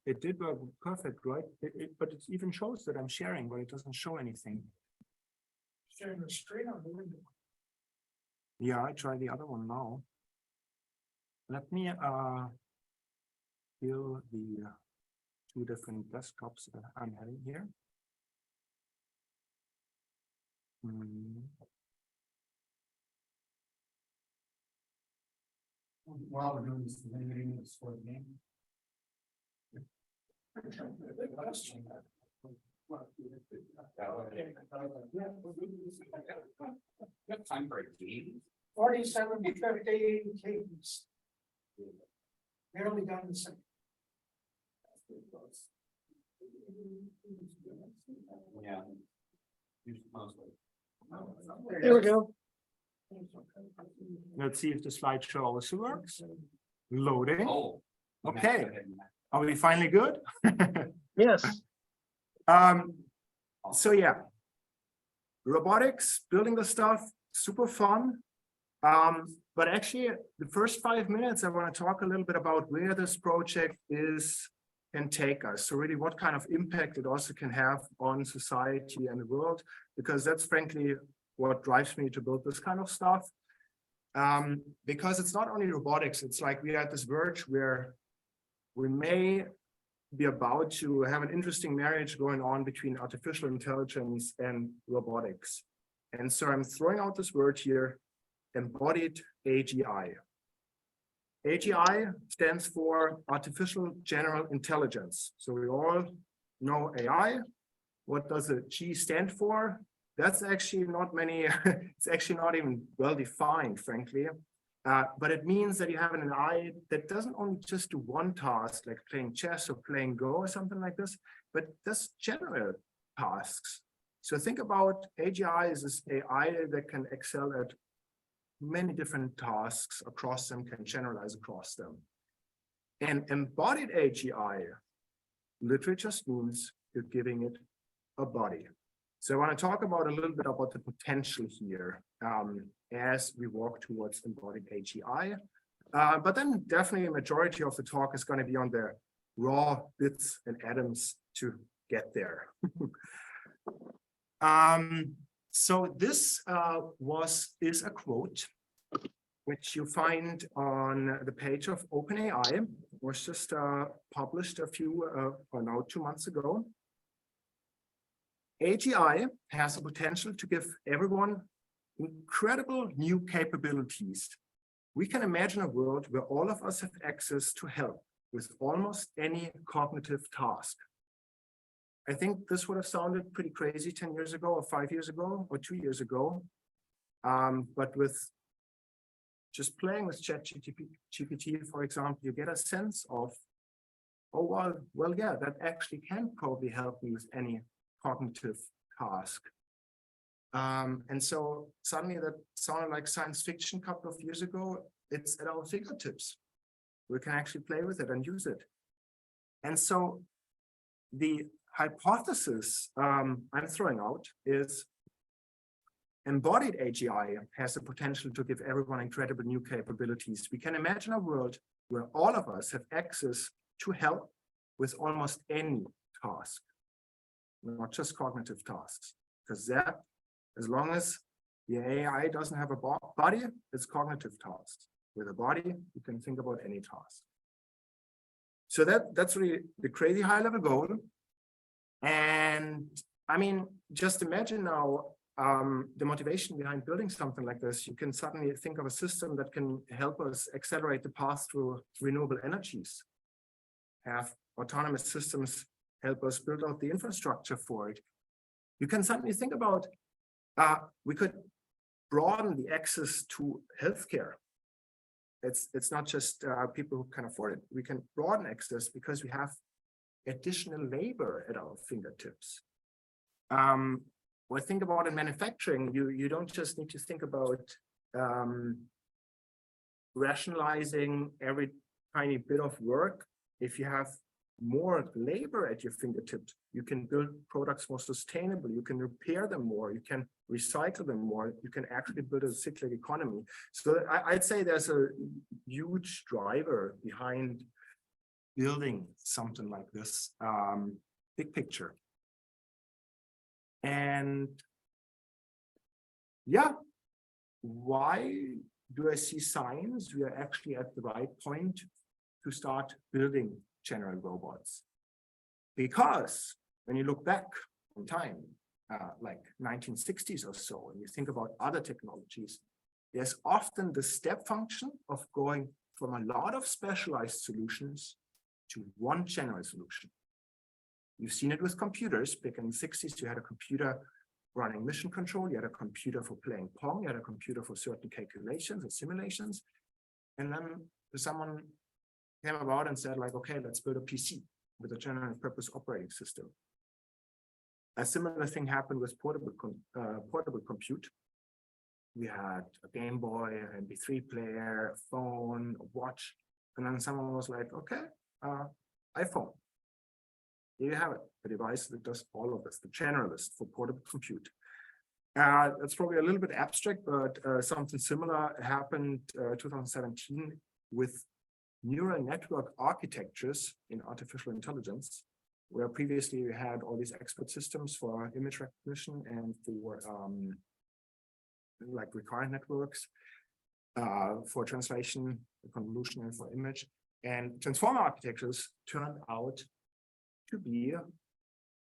It did work perfect, right? But it even shows that I'm sharing, but it doesn't show anything. Sharing the screen on the window. Yeah, I try the other one now. Let me fill the two different desktops that I'm having here. While we're doing this, limiting this for the game. Time for a game. 47 to 50 cadence. Barely done the same. Yeah. There we go. Let's see if the slideshow also works. Loading. Oh. Okay. Are we finally good? Yes. So yeah, robotics, building the stuff, super fun. But actually, the first 5 minutes, I want to talk a little bit about where this project can take us. So really what kind of impact it also can have on society and the world, because that's frankly what drives me to build this kind of stuff. Because it's not only robotics, it's like we are at this verge where we may be about to have an interesting marriage going on between artificial intelligence and robotics. And so I'm throwing out this word here, embodied AGI. AGI stands for artificial general intelligence. So we all know AI. What does the G stand for? That's actually not many, it's actually not even well defined, frankly. But it means that you have an AI that doesn't only just do one task, like playing chess or playing Go or something like this, but does general tasks. So think about AGI as this AI that can excel at many different tasks across them, can generalize across them. And embodied AGI literally just means you're giving it a body. So I want to talk about a little bit about the potential here as we walk towards embodied AGI. But then definitely a majority of the talk is going to be on the raw bits and atoms to get there. So this is a quote which you find on the page of OpenAI. It was just published a few, or now 2 months ago. AGI has the potential to give everyone incredible new capabilities. We can imagine a world where all of us have access to help with almost any cognitive task. I think this would have sounded pretty crazy 10 years ago, or 5 years ago, or 2 years ago. But with just playing with ChatGPT, for example, you get a sense of, oh, well, yeah, that actually can probably help me with any cognitive task. And so suddenly that sounded like science fiction a couple of years ago. It's at our fingertips. We can actually play with it and use it. And so the hypothesis I'm throwing out is embodied AGI has the potential to give everyone incredible new capabilities. We can imagine a world where all of us have access to help with almost any task, not just cognitive tasks, because that, as long as the AI doesn't have a body, it's cognitive tasks. With a body, you can think about any task. So that's really the crazy high level goal. And I mean, just imagine now the motivation behind building something like this. You can suddenly think of a system that can help us accelerate the path through renewable energies, have autonomous systems help us build out the infrastructure for it. You can suddenly think about, we could broaden the access to healthcare. It's not just people who can afford it. We can broaden access because we have additional labor at our fingertips. Well, think about in manufacturing, you don't just need to think about rationalizing every tiny bit of work. If you have more labor at your fingertips, you can build products more sustainable, you can repair them more, you can recycle them more, you can actually build a cyclic economy. So I'd say there's a huge driver behind building something like this, big picture. And yeah, why do I see signs we are actually at the right point to start building general robots? Because when you look back in time, like 1960s or so, and you think about other technologies, there's often the step function of going from a lot of specialized solutions to one general solution. You've seen it with computers. Back in the 60s, you had a computer running mission control, you had a computer for playing Pong, you had a computer for certain calculations and simulations. And then someone came about and said, like, okay, let's build a PC with a general purpose operating system. A similar thing happened with portable compute. We had a Game Boy, an MP3 player, a phone, a watch, and then someone was like, okay, iPhone. Here you have it, a device that does all of this, the generalist for portable compute. That's probably a little bit abstract, but something similar happened 2017 with neural network architectures in artificial intelligence, where previously we had all these expert systems for image recognition and for like recurrent networks for translation, convolution, and for image. And transformer architectures turned out to be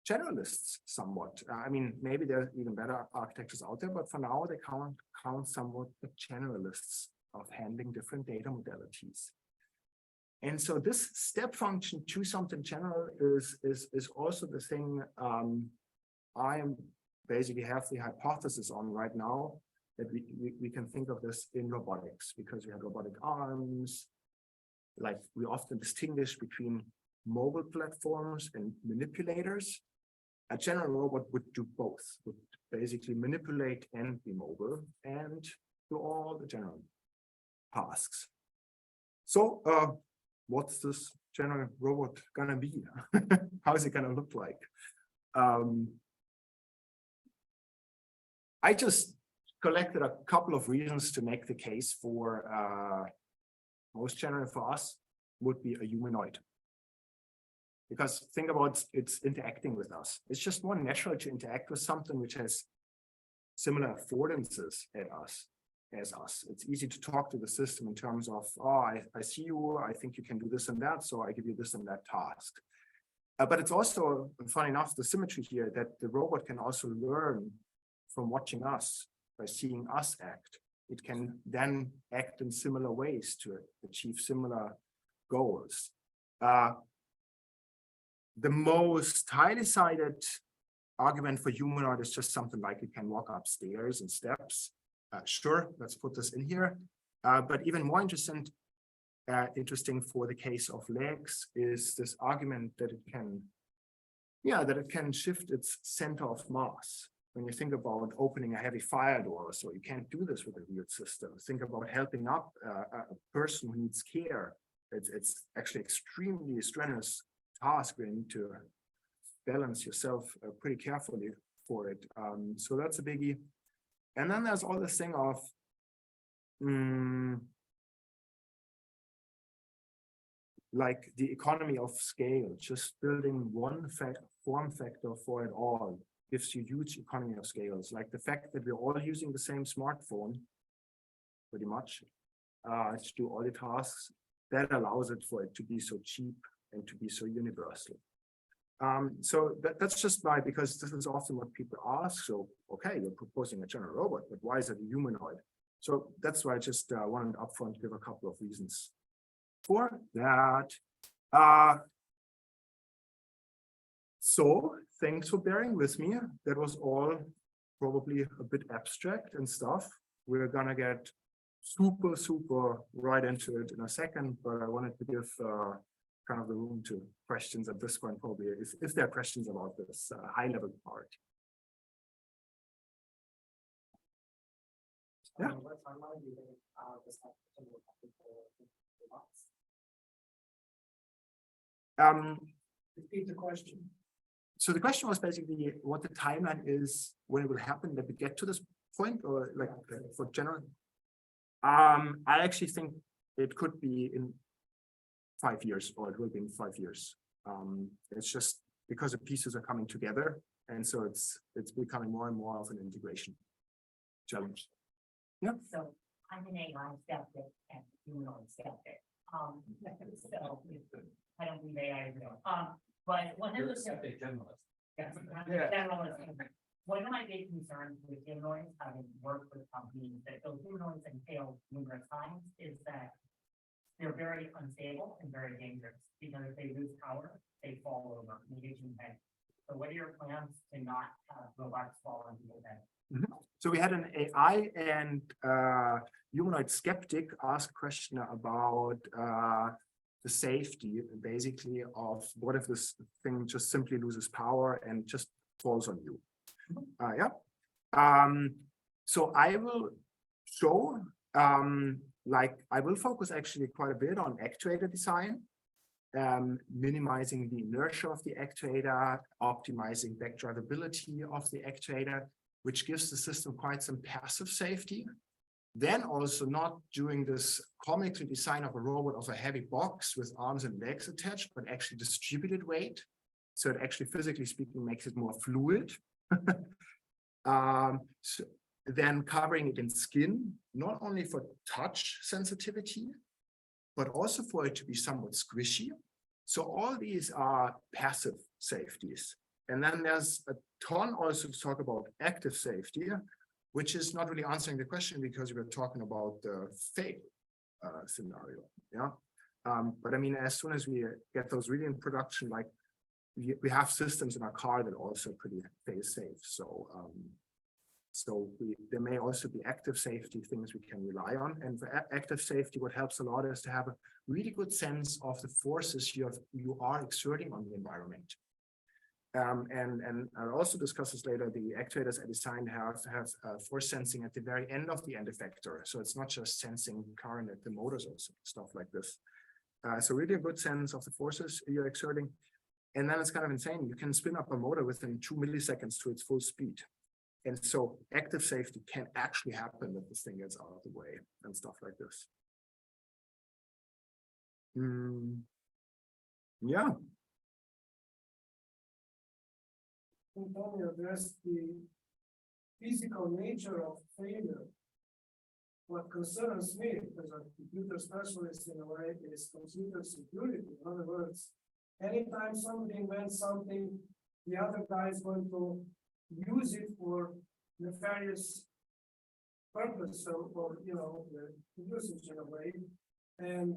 generalists somewhat. I mean, maybe there are even better architectures out there, but for now they count somewhat the generalists of handling different data modalities. And so this step function to something general is also the thing I am basically have the hypothesis on right now, that we can think of this in robotics, because we have robotic arms. Like, we often distinguish between mobile platforms and manipulators. A general robot would do both, would basically manipulate and be mobile and do all the general tasks. So what's this general robot gonna be? How is it gonna look like? I just collected a couple of reasons to make the case for most general for us would be a humanoid. Because think about it's interacting with us. It's just more natural to interact with something which has similar affordances as us. It's easy to talk to the system in terms of, oh, I see you, I think you can do this and that, so I give you this and that task. But it's also, funny enough, the symmetry here that the robot can also learn from watching us, by seeing us act. It can then act in similar ways to achieve similar goals. The most highly cited argument for humanoid is just something like it can walk up stairs and steps. Sure, let's put this in here. But even more interesting for the case of legs is this argument that it can shift its center of mass. When you think about opening a heavy fire door, so you can't do this with a wheeled system. Think about helping up a person who needs care. It's actually extremely strenuous task where you need to balance yourself pretty carefully for it. So that's a biggie. And then there's all this thing of like the economy of scale, just building one form factor for it all gives you huge economy of scales. Like the fact that we're all using the same smartphone, pretty much, to do all the tasks, that allows it for it to be so cheap and to be so universal. So that's just why, because this is often what people ask. So, okay, you're proposing a general robot, but why is it a humanoid? So that's why I just wanted upfront to give a couple of reasons for that. So thanks for bearing with me. That was all probably a bit abstract and stuff. We're gonna get super right into it in a second, but I wanted to give kind of the room to questions at this point, probably, if there are questions about this high level part. Yeah. Repeat the question. So the question was basically what the timeline is when it will happen that we get to this point, or like for general. I actually think it could be in 5 years, or it will be in 5 years. It's just because the pieces are coming together, and so it's becoming more and more of an integration challenge. Yeah. So I'm an AI skeptic and humanoid skeptic. So I don't believe AI is real. But one of the skeptic generalist. Yeah. Generalist. One of my big concerns with humanoids, having worked with companies that build humanoids and failed numerous times, is that they're very unstable and very dangerous, because if they lose power, they fall over, engaging head. So what are your plans to not have robots fall into the bed? So we had an AI and humanoid skeptic ask a question about the safety, basically, of what if this thing just simply loses power and just falls on you. So I will show, I will focus actually quite a bit on actuator design, minimizing the inertia of the actuator, optimizing back drivability of the actuator, which gives the system quite some passive safety. Then also not doing this comical design of a robot of a heavy box with arms and legs attached, but actually distributed weight. So it actually, physically speaking, makes it more fluid. So then covering it in skin, not only for touch sensitivity, but also for it to be somewhat squishy. So all these are passive safeties. And then there's a ton also to talk about active safety, which is not really answering the question because we're talking about the fail scenario. Yeah. But I mean, as soon as we get those really in production, like we have systems in our car that are also pretty fail safe. So there may also be active safety things we can rely on. And for active safety, what helps a lot is to have a really good sense of the forces you are exerting on the environment. And I'll also discuss this later. The actuators are designed to have force sensing at the very end of the end effector. So it's not just sensing current at the motors or stuff like this. So really a good sense of the forces you're exerting. And then it's kind of insane. You can spin up a motor within 2 milliseconds to its full speed. And so active safety can actually happen if this thing gets out of the way and stuff like this. Yeah. Antonio addressed the physical nature of failure. What concerns me, as a computer specialist in a way, is computer security. In other words, anytime somebody invents something, the other guy is going to use it for nefarious purpose, or usage in a way. And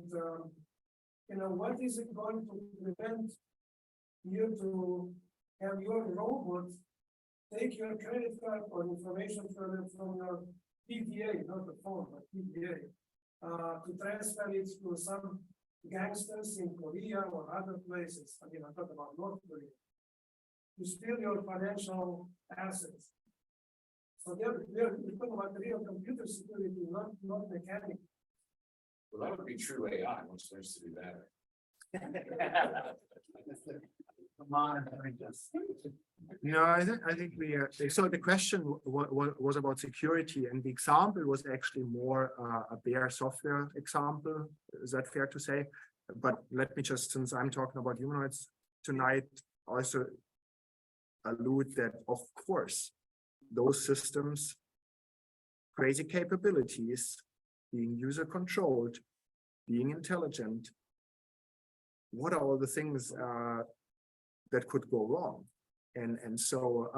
what is it going to prevent you to have your robot take your credit card or information from your PDA, not the phone, but PDA, to transfer it to some gangsters in Korea or other places. I mean, I'm talking about North Korea, to steal your financial assets. So we're talking about real computer security, not mechanical. Well, that would be true AI once it learns to do that. monitoring this. No, I think we, so the question was about security, and the example was actually more a bare software example. Is that fair to say? But let me just, since I'm talking about humanoids tonight, also allude that, of course, those systems, crazy capabilities, being user controlled, being intelligent, what are all the things that could go wrong? And so,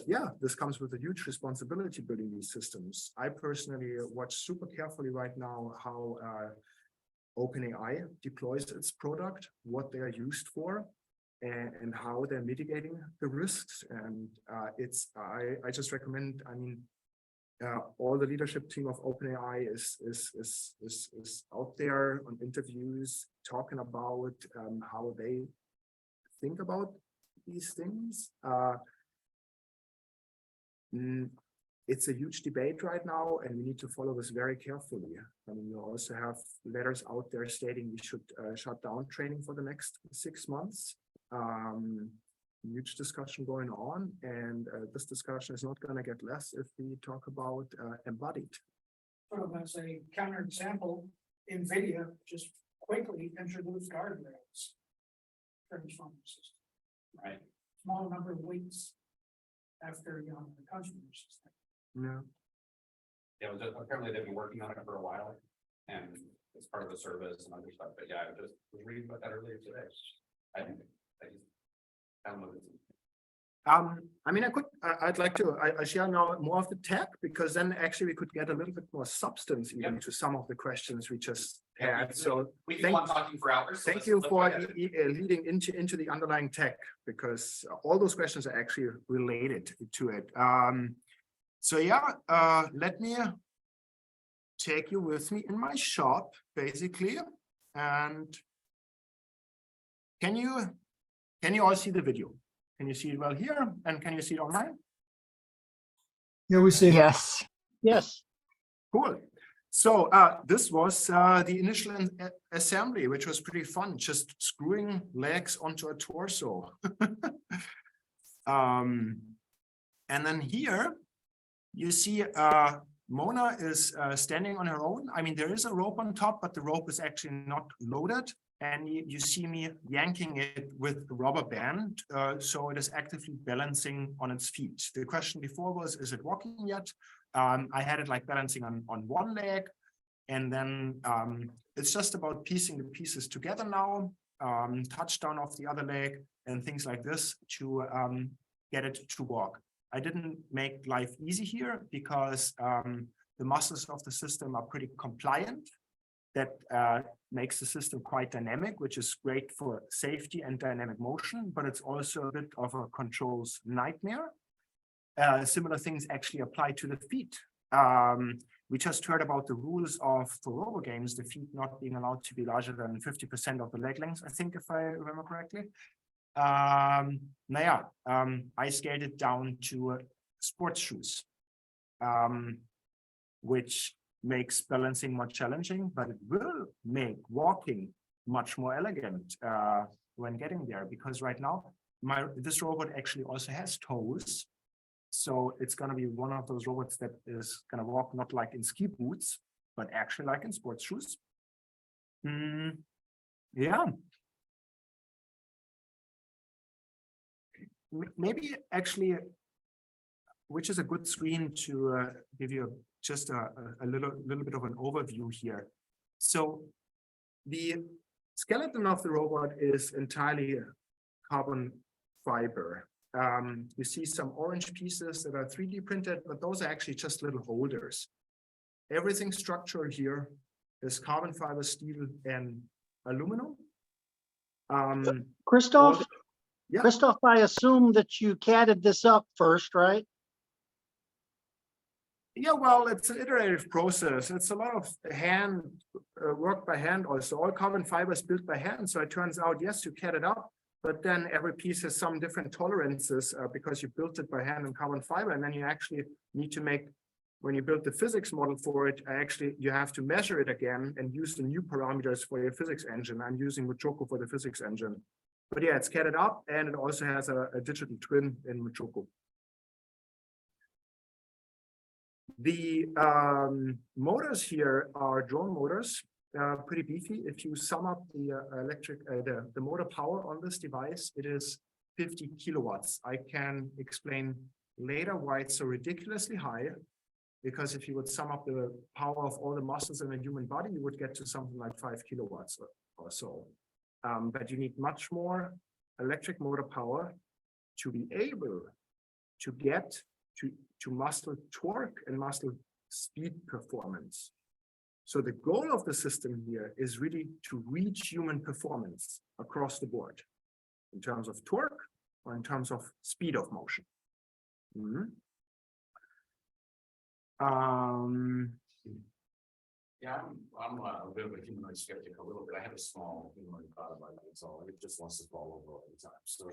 yeah, this comes with a huge responsibility building these systems. I personally watch super carefully right now how OpenAI deploys its product, what they are used for, and how they're mitigating the risks. And I just recommend, I mean, all the leadership team of OpenAI is out there on interviews talking about how they think about these things. It's a huge debate right now, and we need to follow this very carefully. I mean, you also have letters out there stating we should shut down training for the next 6 months. Huge discussion going on, and this discussion is not going to get less if we talk about embodied. Sort of as a counterexample, NVIDIA just quickly introduced guardrails. Transformer system. Right. Small number of weeks after, you know, the customer system. Yeah. Yeah, apparently they've been working on it for a while, and it's part of the service and other stuff, but yeah, I just was reading about that earlier today. I mean, I'd like to, I share now more of the tech, because then actually we could get a little bit more substance even to some of the questions we just had. So we can go on talking for hours. Thank you for leading into the underlying tech, because all those questions are actually related to it. So yeah, let me take you with me in my shop, basically. And can you all see the video? Can you see it well here? And can you see it online? Yeah, we see. Yes. Yes. Cool. So this was the initial assembly, which was pretty fun, just screwing legs onto a torso. And then here you see Mona is standing on her own. I mean, there is a rope on top, but the rope is actually not loaded. And you see me yanking it with a rubber band, so it is actively balancing on its feet. The question before was, is it walking yet? I had it like balancing on one leg, and then it's just about piecing the pieces together now, touchdown off the other leg, and things like this to get it to walk. I didn't make life easy here because the muscles of the system are pretty compliant. That makes the system quite dynamic, which is great for safety and dynamic motion, but it's also a bit of a controls nightmare. Similar things actually apply to the feet. We just heard about the rules for robo games, the feet not being allowed to be larger than 50% of the leg length, I think, if I remember correctly. I scaled it down to sports shoes, which makes balancing more challenging, but it will make walking much more elegant when getting there, because right now this robot actually also has toes. So it's going to be one of those robots that is going to walk not like in ski boots, but actually like in sports shoes. Yeah. Maybe actually, which is a good screen to give you just a little bit of an overview here. So the skeleton of the robot is entirely carbon fiber. You see some orange pieces that are 3D printed, but those are actually just little holders. Everything structural here is carbon fiber, steel, and aluminum. Christoph, yeah. Christoph, I assume that you catted this up first, right? Yeah, well, it's an iterative process. It's a lot of hand work by hand also. All carbon fiber is built by hand. So it turns out, yes, you cat it up, but then every piece has some different tolerances because you built it by hand in carbon fiber. And then you actually need to make, when you build the physics model for it, you have to measure it again and use the new parameters for your physics engine. I'm using Mojoko for the physics engine. But yeah, it's catted up and it also has a digital twin in Machoco. The motors here are drone motors, pretty beefy. If you sum up the the motor power on this device, it is 50 kilowatts. I can explain later why it's so ridiculously high, because if you would sum up the power of all the muscles in a human body, you would get to something like 5 kilowatts or so. But you need much more electric motor power to be able to get to muscle torque and muscle speed performance. So the goal of the system here is really to reach human performance across the board in terms of torque or in terms of speed of motion. Yeah, I'm a bit of a humanoid skeptic a little bit. I have a small humanoid body, like it's all, it just wants to fall over all the time. So,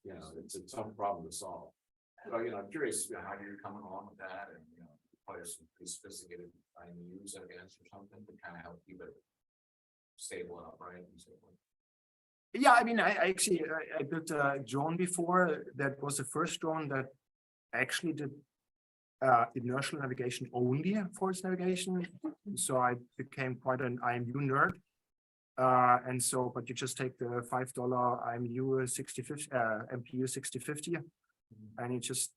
you know, it's a tough problem to solve. So, you know, I'm curious, you know, how you're coming along with that, and, you know, probably some pretty sophisticated IMUs, I guess, or something to kind of help keep it stable and upright and so forth. Yeah, I mean, I built a drone before. That was the first drone that actually did inertial navigation only for its navigation. So I became quite an IMU nerd. And so, but you just take the $5 IMU 6050 MPU 6050, and you just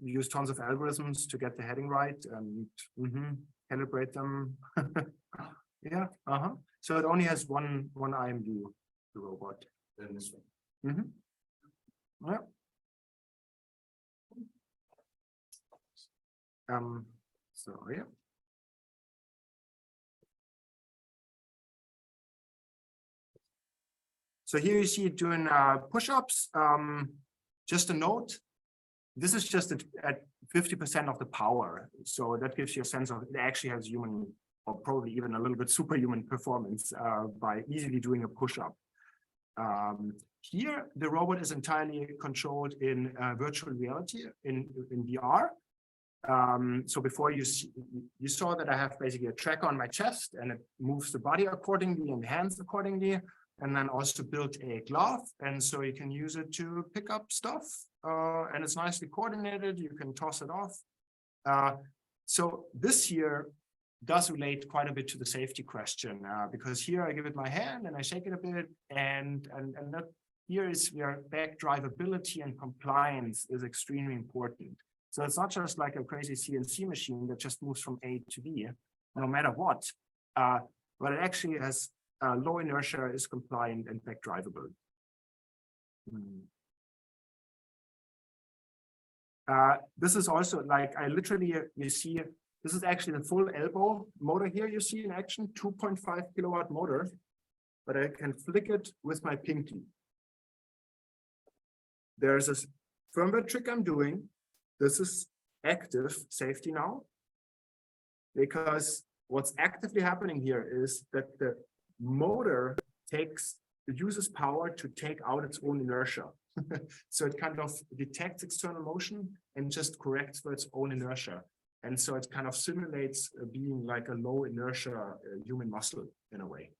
use tons of algorithms to get the heading right and calibrate them. Yeah. So it only has one IMU, the robot. Then this one. Yeah. So yeah. So here you see it doing push-ups. Just a note, this is just at 50% of the power. So that gives you a sense of it actually has human, or probably even a little bit superhuman performance by easily doing a push-up. Here, the robot is entirely controlled in virtual reality, in VR. So before you saw that I have basically a tracker on my chest, and it moves the body accordingly and the hands accordingly, and then also built a glove, and so you can use it to pick up stuff, and it's nicely coordinated. You can toss it off. So this here does relate quite a bit to the safety question, because here I give it my hand and I shake it a bit, and that here is where back drivability and compliance is extremely important. So it's not just like a crazy CNC machine that just moves from A to B, no matter what, but it actually has low inertia, is compliant and back drivable. This is also like, I literally, you see, this is actually the full elbow motor here you see in action, 2.5 kilowatt motor, but I can flick it with my pinky. There's a firmware trick I'm doing. This is active safety now, because what's actively happening here is that the motor uses power to take out its own inertia. So it kind of detects external motion and just corrects for its own inertia. And so it kind of simulates being like a low inertia human muscle in a way.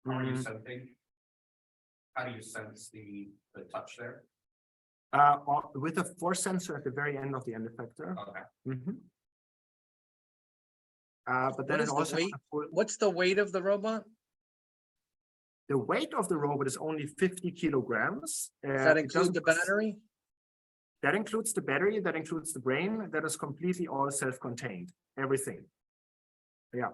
How do you sense the touch there? With a force sensor at the very end of the end effector. Okay. But then it also what's the weight of the robot? The weight of the robot is only 50 kilograms. Does that include the battery? That includes the battery, that includes the brain, that is completely all self-contained, everything. Yeah.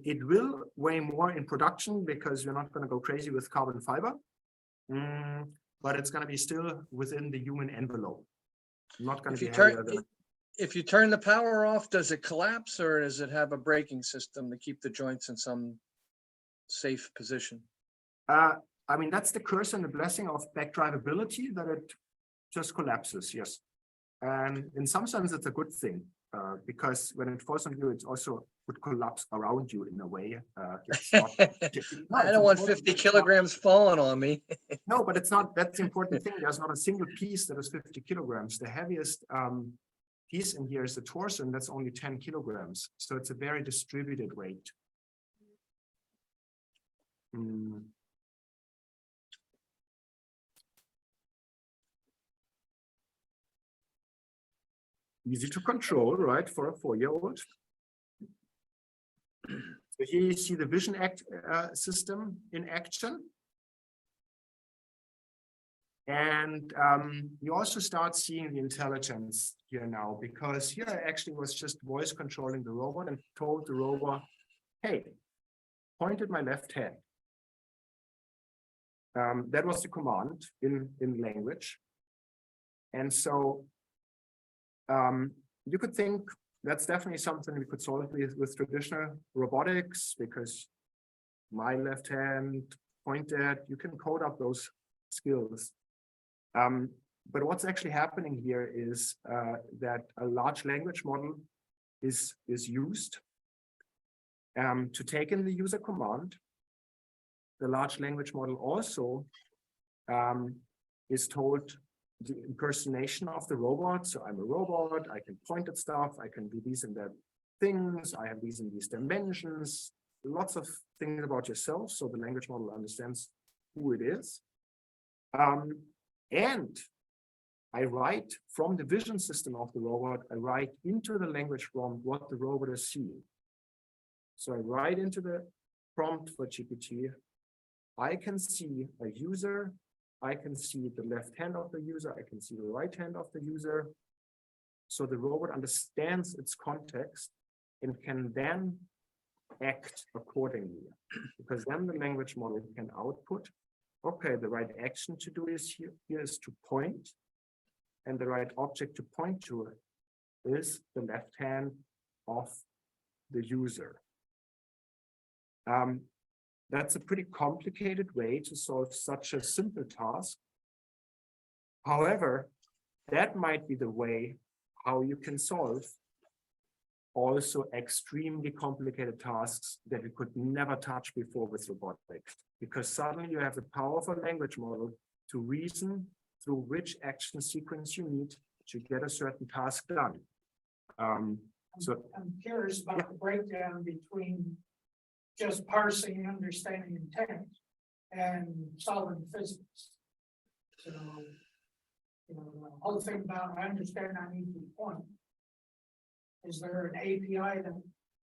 It will weigh more in production because you're not going to go crazy with carbon fiber, but it's going to be still within the human envelope. Not going to be heavier than. If you turn the power off, does it collapse, or does it have a braking system to keep the joints in some safe position? I mean, that's the curse and the blessing of back drivability, that it just collapses, yes. And in some sense, it's a good thing, because when it falls on you, it also would collapse around you in a way. It's not, I don't want 50 kilograms falling on me. No, but it's not, that's the important thing. There's not a single piece that is 50 kilograms. The heaviest piece in here is the torso, and that's only 10 kilograms. So it's a very distributed weight. Easy to control, right, for a 4-year-old. So here you see the vision system in action. And you also start seeing the intelligence here now, because here I actually was just voice controlling the robot and told the robot, hey, point at my left hand. That was the command in language. And so you could think that's definitely something we could solve with traditional robotics, because my left hand pointed, you can code up those skills. But what's actually happening here is that a large language model is used to take in the user command. The large language model also is told the impersonation of the robot. So I'm a robot, I can point at stuff, I can do these and that things, I have these and these dimensions, lots of things about yourself. So the language model understands who it is. And I write from the vision system of the robot, I write into the language prompt what the robot is seeing. So I write into the prompt for GPT, I can see a user, I can see the left hand of the user, I can see the right hand of the user. So the robot understands its context and can then act accordingly, because then the language model can output, okay, the right action to do is here is to point, and the right object to point to is the left hand of the user. That's a pretty complicated way to solve such a simple task. However, that might be the way how you can solve also extremely complicated tasks that you could never touch before with robotics, because suddenly you have the power of a language model to reason through which action sequence you need to get a certain task done. So I'm curious about the breakdown between just parsing and understanding intent and solving physics. So, you know, the whole thing about I understand I need to point. Is there an API that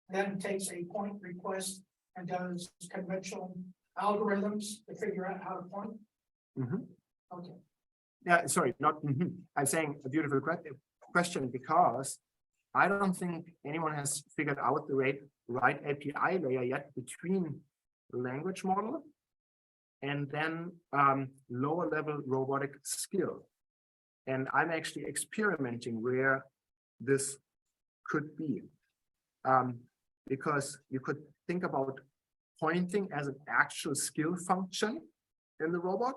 then takes a point request and does conventional algorithms to figure out how to point? Okay. Yeah, sorry, not I'm saying a beautiful question, because I don't think anyone has figured out the right API layer yet between the language model and then lower level robotic skill. And I'm actually experimenting where this could be, because you could think about pointing as an actual skill function in the robot,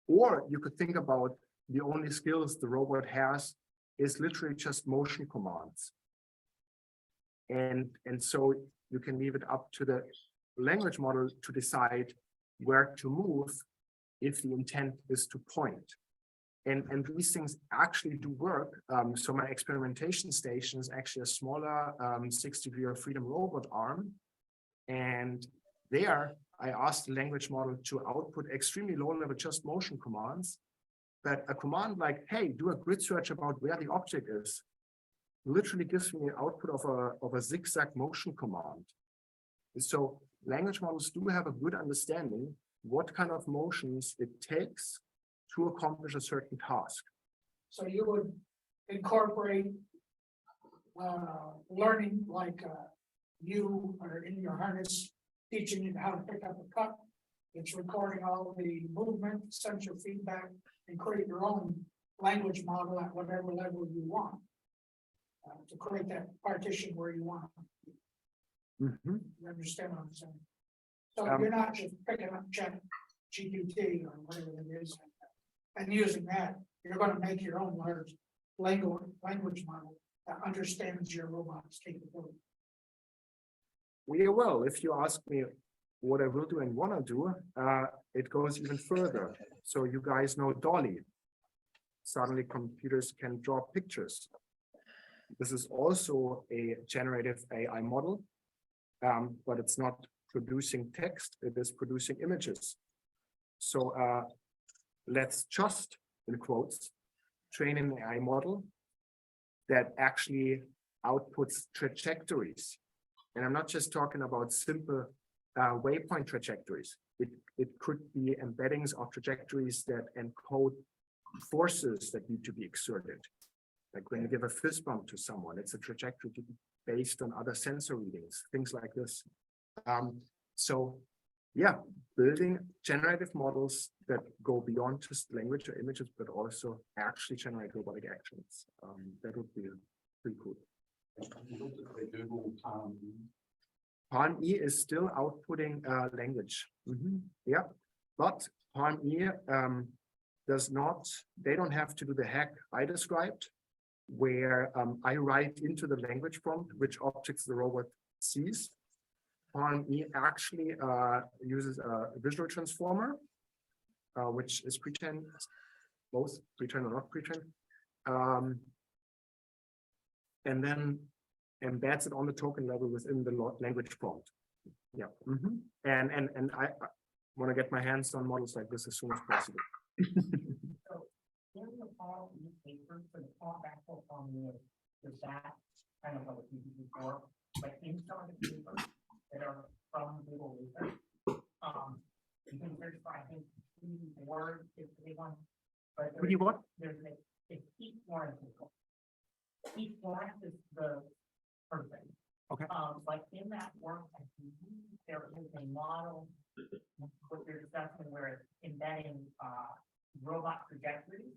or you could think about the only skills the robot has is literally just motion commands. And so you can leave it up to the language model to decide where to move if the intent is to point. And these things actually do work. So my experimentation station is actually a smaller 6-degree of freedom robot arm. And there I asked the language model to output extremely low level just motion commands. But a command like, hey, do a grid search about where the object is, literally gives me an output of a zigzag motion command. So language models do have a good understanding what kind of motions it takes to accomplish a certain task. So you would incorporate learning like you are in your harness teaching you how to pick up a cup. It's recording all the movement, sensor feedback, and create your own language model at whatever level you want to create that partition where you want. You understand what I'm saying? So you're not just picking up GPT or whatever it is and using that. You're going to make your own large language model that understands your robot's capability. Well, if you ask me what I will do and want to do, it goes even further. So you guys know Dolly. suddenly computers can draw pictures. This is also a generative AI model, but it's not producing text, it is producing images. So let's just, in quotes, train an AI model that actually outputs trajectories. And I'm not just talking about simple waypoint trajectories. It could be embeddings of trajectories that encode forces that need to be exerted. Like when you give a fist bump to someone, it's a trajectory based on other sensor readings, things like this. So yeah, building generative models that go beyond just language or images, but also actually generate robotic actions. That would be pretty cool. Palm E is still outputting language. Yeah, but Palm E does not, they don't have to do the hack I described, where I write into the language prompt which objects the robot sees. Palm E actually uses a visual transformer, which is pre-trained, both pre-trained or not pre-trained, and then embeds it on the token level within the language prompt. Yeah, and I want to get my hands on models like this as soon as possible. So, in the Palm E paper, for the actual Palm E, is that kind of like a GPT-4, but in some of the papers that are from Google Research, you can search for, I think, Word is the big one. But What do you want? There's it's Keith Lawrence. Keith Lawrence is the person. Okay. But in that work, I believe there is a model what you're discussing where it's embedding robot trajectories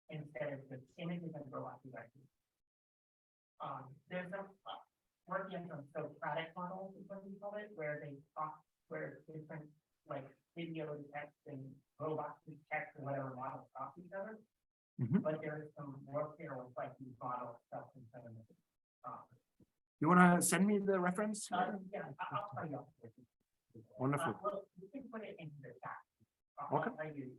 instead of just images and robot trajectories. There's a working on some Socratic models, is what we call it, where they talk, where different like video text and robot text and whatever models talk to each other. But there's some work here with like these model stuff inside of it. You want to send me the reference? Yeah, I'll tell you. Wonderful. Well, you can put it into the chat. Okay. I'll tell you,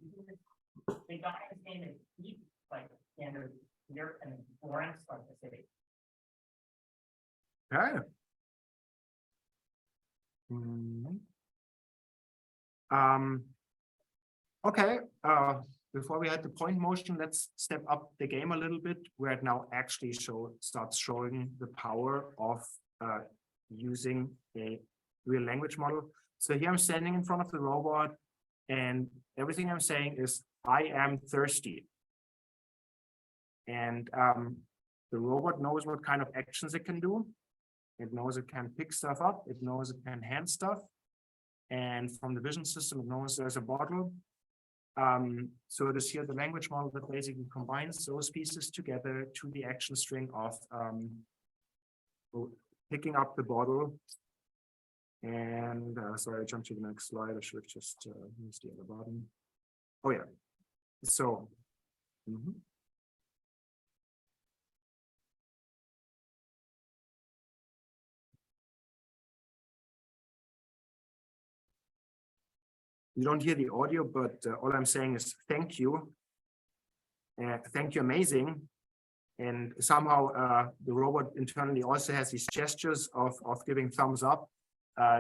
the guy's name is Keith, like standard here, and Lawrence, like the city. Okay. Okay. Before we had the point motion, let's step up the game a little bit, where it now actually starts showing the power of using a real language model. So here I'm standing in front of the robot, and everything I'm saying is, I am thirsty. And the robot knows what kind of actions it can do. It knows it can pick stuff up. It knows it can hand stuff. And from the vision system, it knows there's a bottle. So it is here the language model that basically combines those pieces together to the action string of picking up the bottle. And sorry, I jumped to the next slide. I should have just used the other button. Oh yeah. So. You don't hear the audio, but all I'm saying is thank you. Thank you, amazing. And somehow the robot internally also has these gestures of giving thumbs up.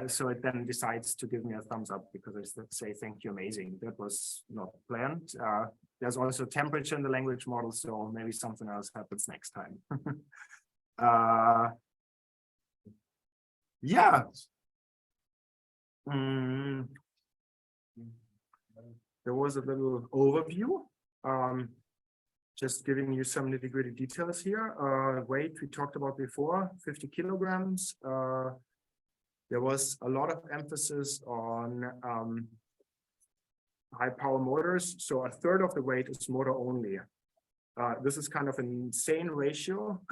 So it then decides to give me a thumbs up because I say thank you, amazing. That was not planned. There's also temperature in the language model, so maybe something else happens next time. Yeah. There was a little overview, just giving you some nitty-gritty details here. Weight we talked about before, 50 kilograms. There was a lot of emphasis on high power motors. So a third of the weight is motor only. This is kind of an insane ratio.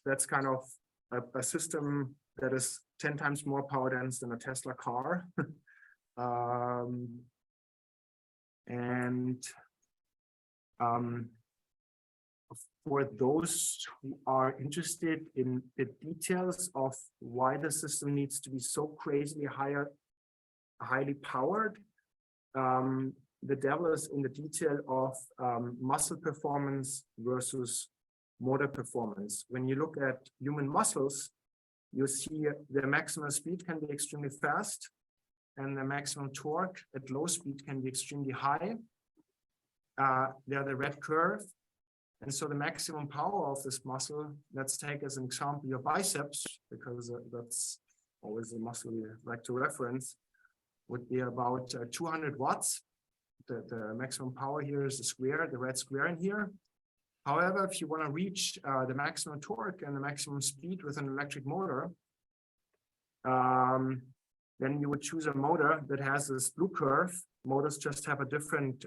That's kind of a system that is 10 times more power dense than a Tesla car. For those who are interested in the details of why the system needs to be so crazily highly powered, the devil is in the detail of muscle performance versus motor performance. When you look at human muscles, you see the maximum speed can be extremely fast, and the maximum torque at low speed can be extremely high. They're the red curve. And so the maximum power of this muscle, let's take as an example your biceps, because that's always a muscle we like to reference, would be about 200 watts. The maximum power here is the square, the red square in here. However, if you want to reach the maximum torque and the maximum speed with an electric motor, then you would choose a motor that has this blue curve. Motors just have a different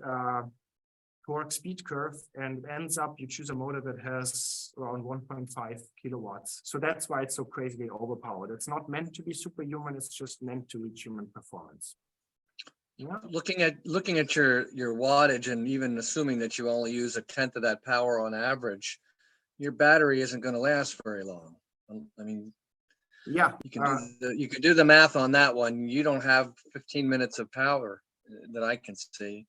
torque speed curve, and it ends up you choose a motor that has around 1.5 kilowatts. So that's why it's so crazily overpowered. It's not meant to be superhuman, it's just meant to reach human performance. Yeah. Looking at your wattage, and even assuming that you only use 1/10 of that power on average, your battery isn't going to last very long. I mean, yeah, you can do the math on that one. You don't have 15 minutes of power that I can see.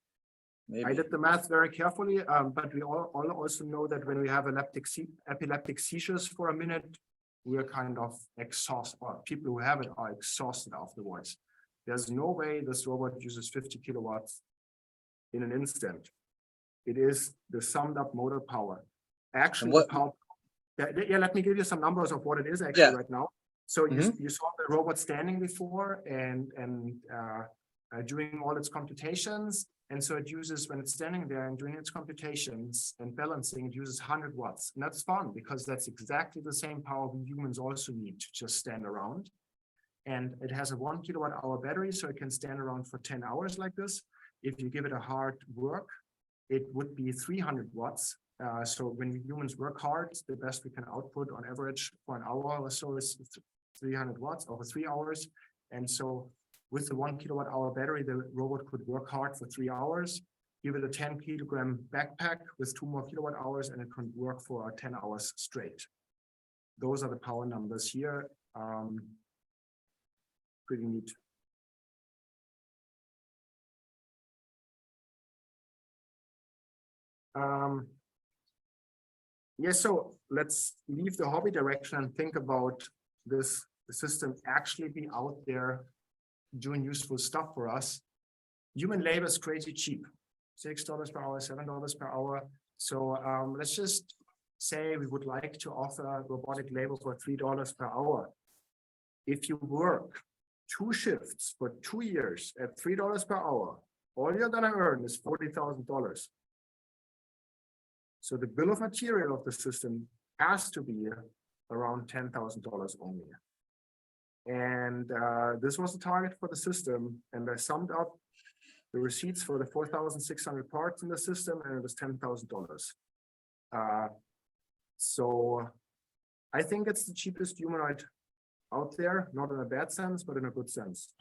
Maybe. I did the math very carefully, but we all also know that when we have epileptic seizures for a minute, we are kind of exhausted, or people who have it are exhausted afterwards. There's no way this robot uses 50 kilowatts in an instant. It is the summed up motor power. Actually, let me give you some numbers of what it is actually right now. So you saw the robot standing before and doing all its computations. And so it uses, when it's standing there and doing its computations and balancing, it uses 100 watts. And that's fun because that's exactly the same power we humans also need to just stand around. And it has a 1 kilowatt hour battery, so it can stand around for 10 hours like this. If you give it a hard work, it would be 300 watts. So when humans work hard, the best we can output on average for an hour or so is 300 watts over 3 hours. And so with the 1 kilowatt hour battery, the robot could work hard for 3 hours, give it a 10 kilogram backpack with 2 more kilowatt hours, and it can work for 10 hours straight. Those are the power numbers here. Pretty neat. Yeah, so let's leave the hobby direction and think about the system actually be out there doing useful stuff for us. Human labor is crazy cheap, $6 per hour, $7 per hour. So let's just say we would like to offer robotic labor for $3 per hour. If you work 2 shifts for 2 years at $3 per hour, all you're gonna earn is $40,000. So the bill of material of the system has to be around $10,000 only. And this was the target for the system. And I summed up the receipts for the 4,600 parts in the system, and it was $10,000. So I think it's the cheapest humanoid out there, not in a bad sense, but in a good sense.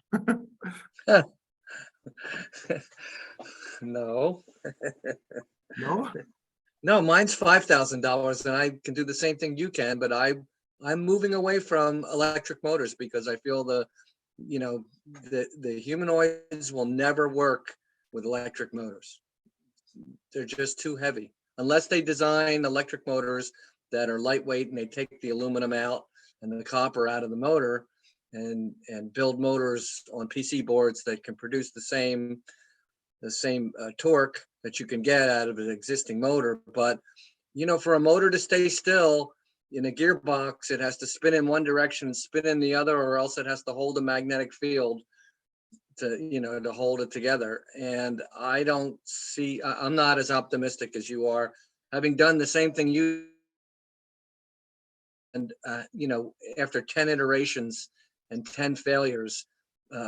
No. No? No, mine's $5,000, and I can do the same thing you can, but I'm moving away from electric motors because I feel the humanoids will never work with electric motors. They're just too heavy. Unless they design electric motors that are lightweight and they take the aluminum out and the copper out of the motor and build motors on PC boards that can produce the same torque that you can get out of an existing motor. But for a motor to stay still in a gearbox, it has to spin in one direction and spin in the other, or else it has to hold a magnetic field to hold it together. And I'm not as optimistic as you are, having done the same thing after 10 iterations and 10 failures,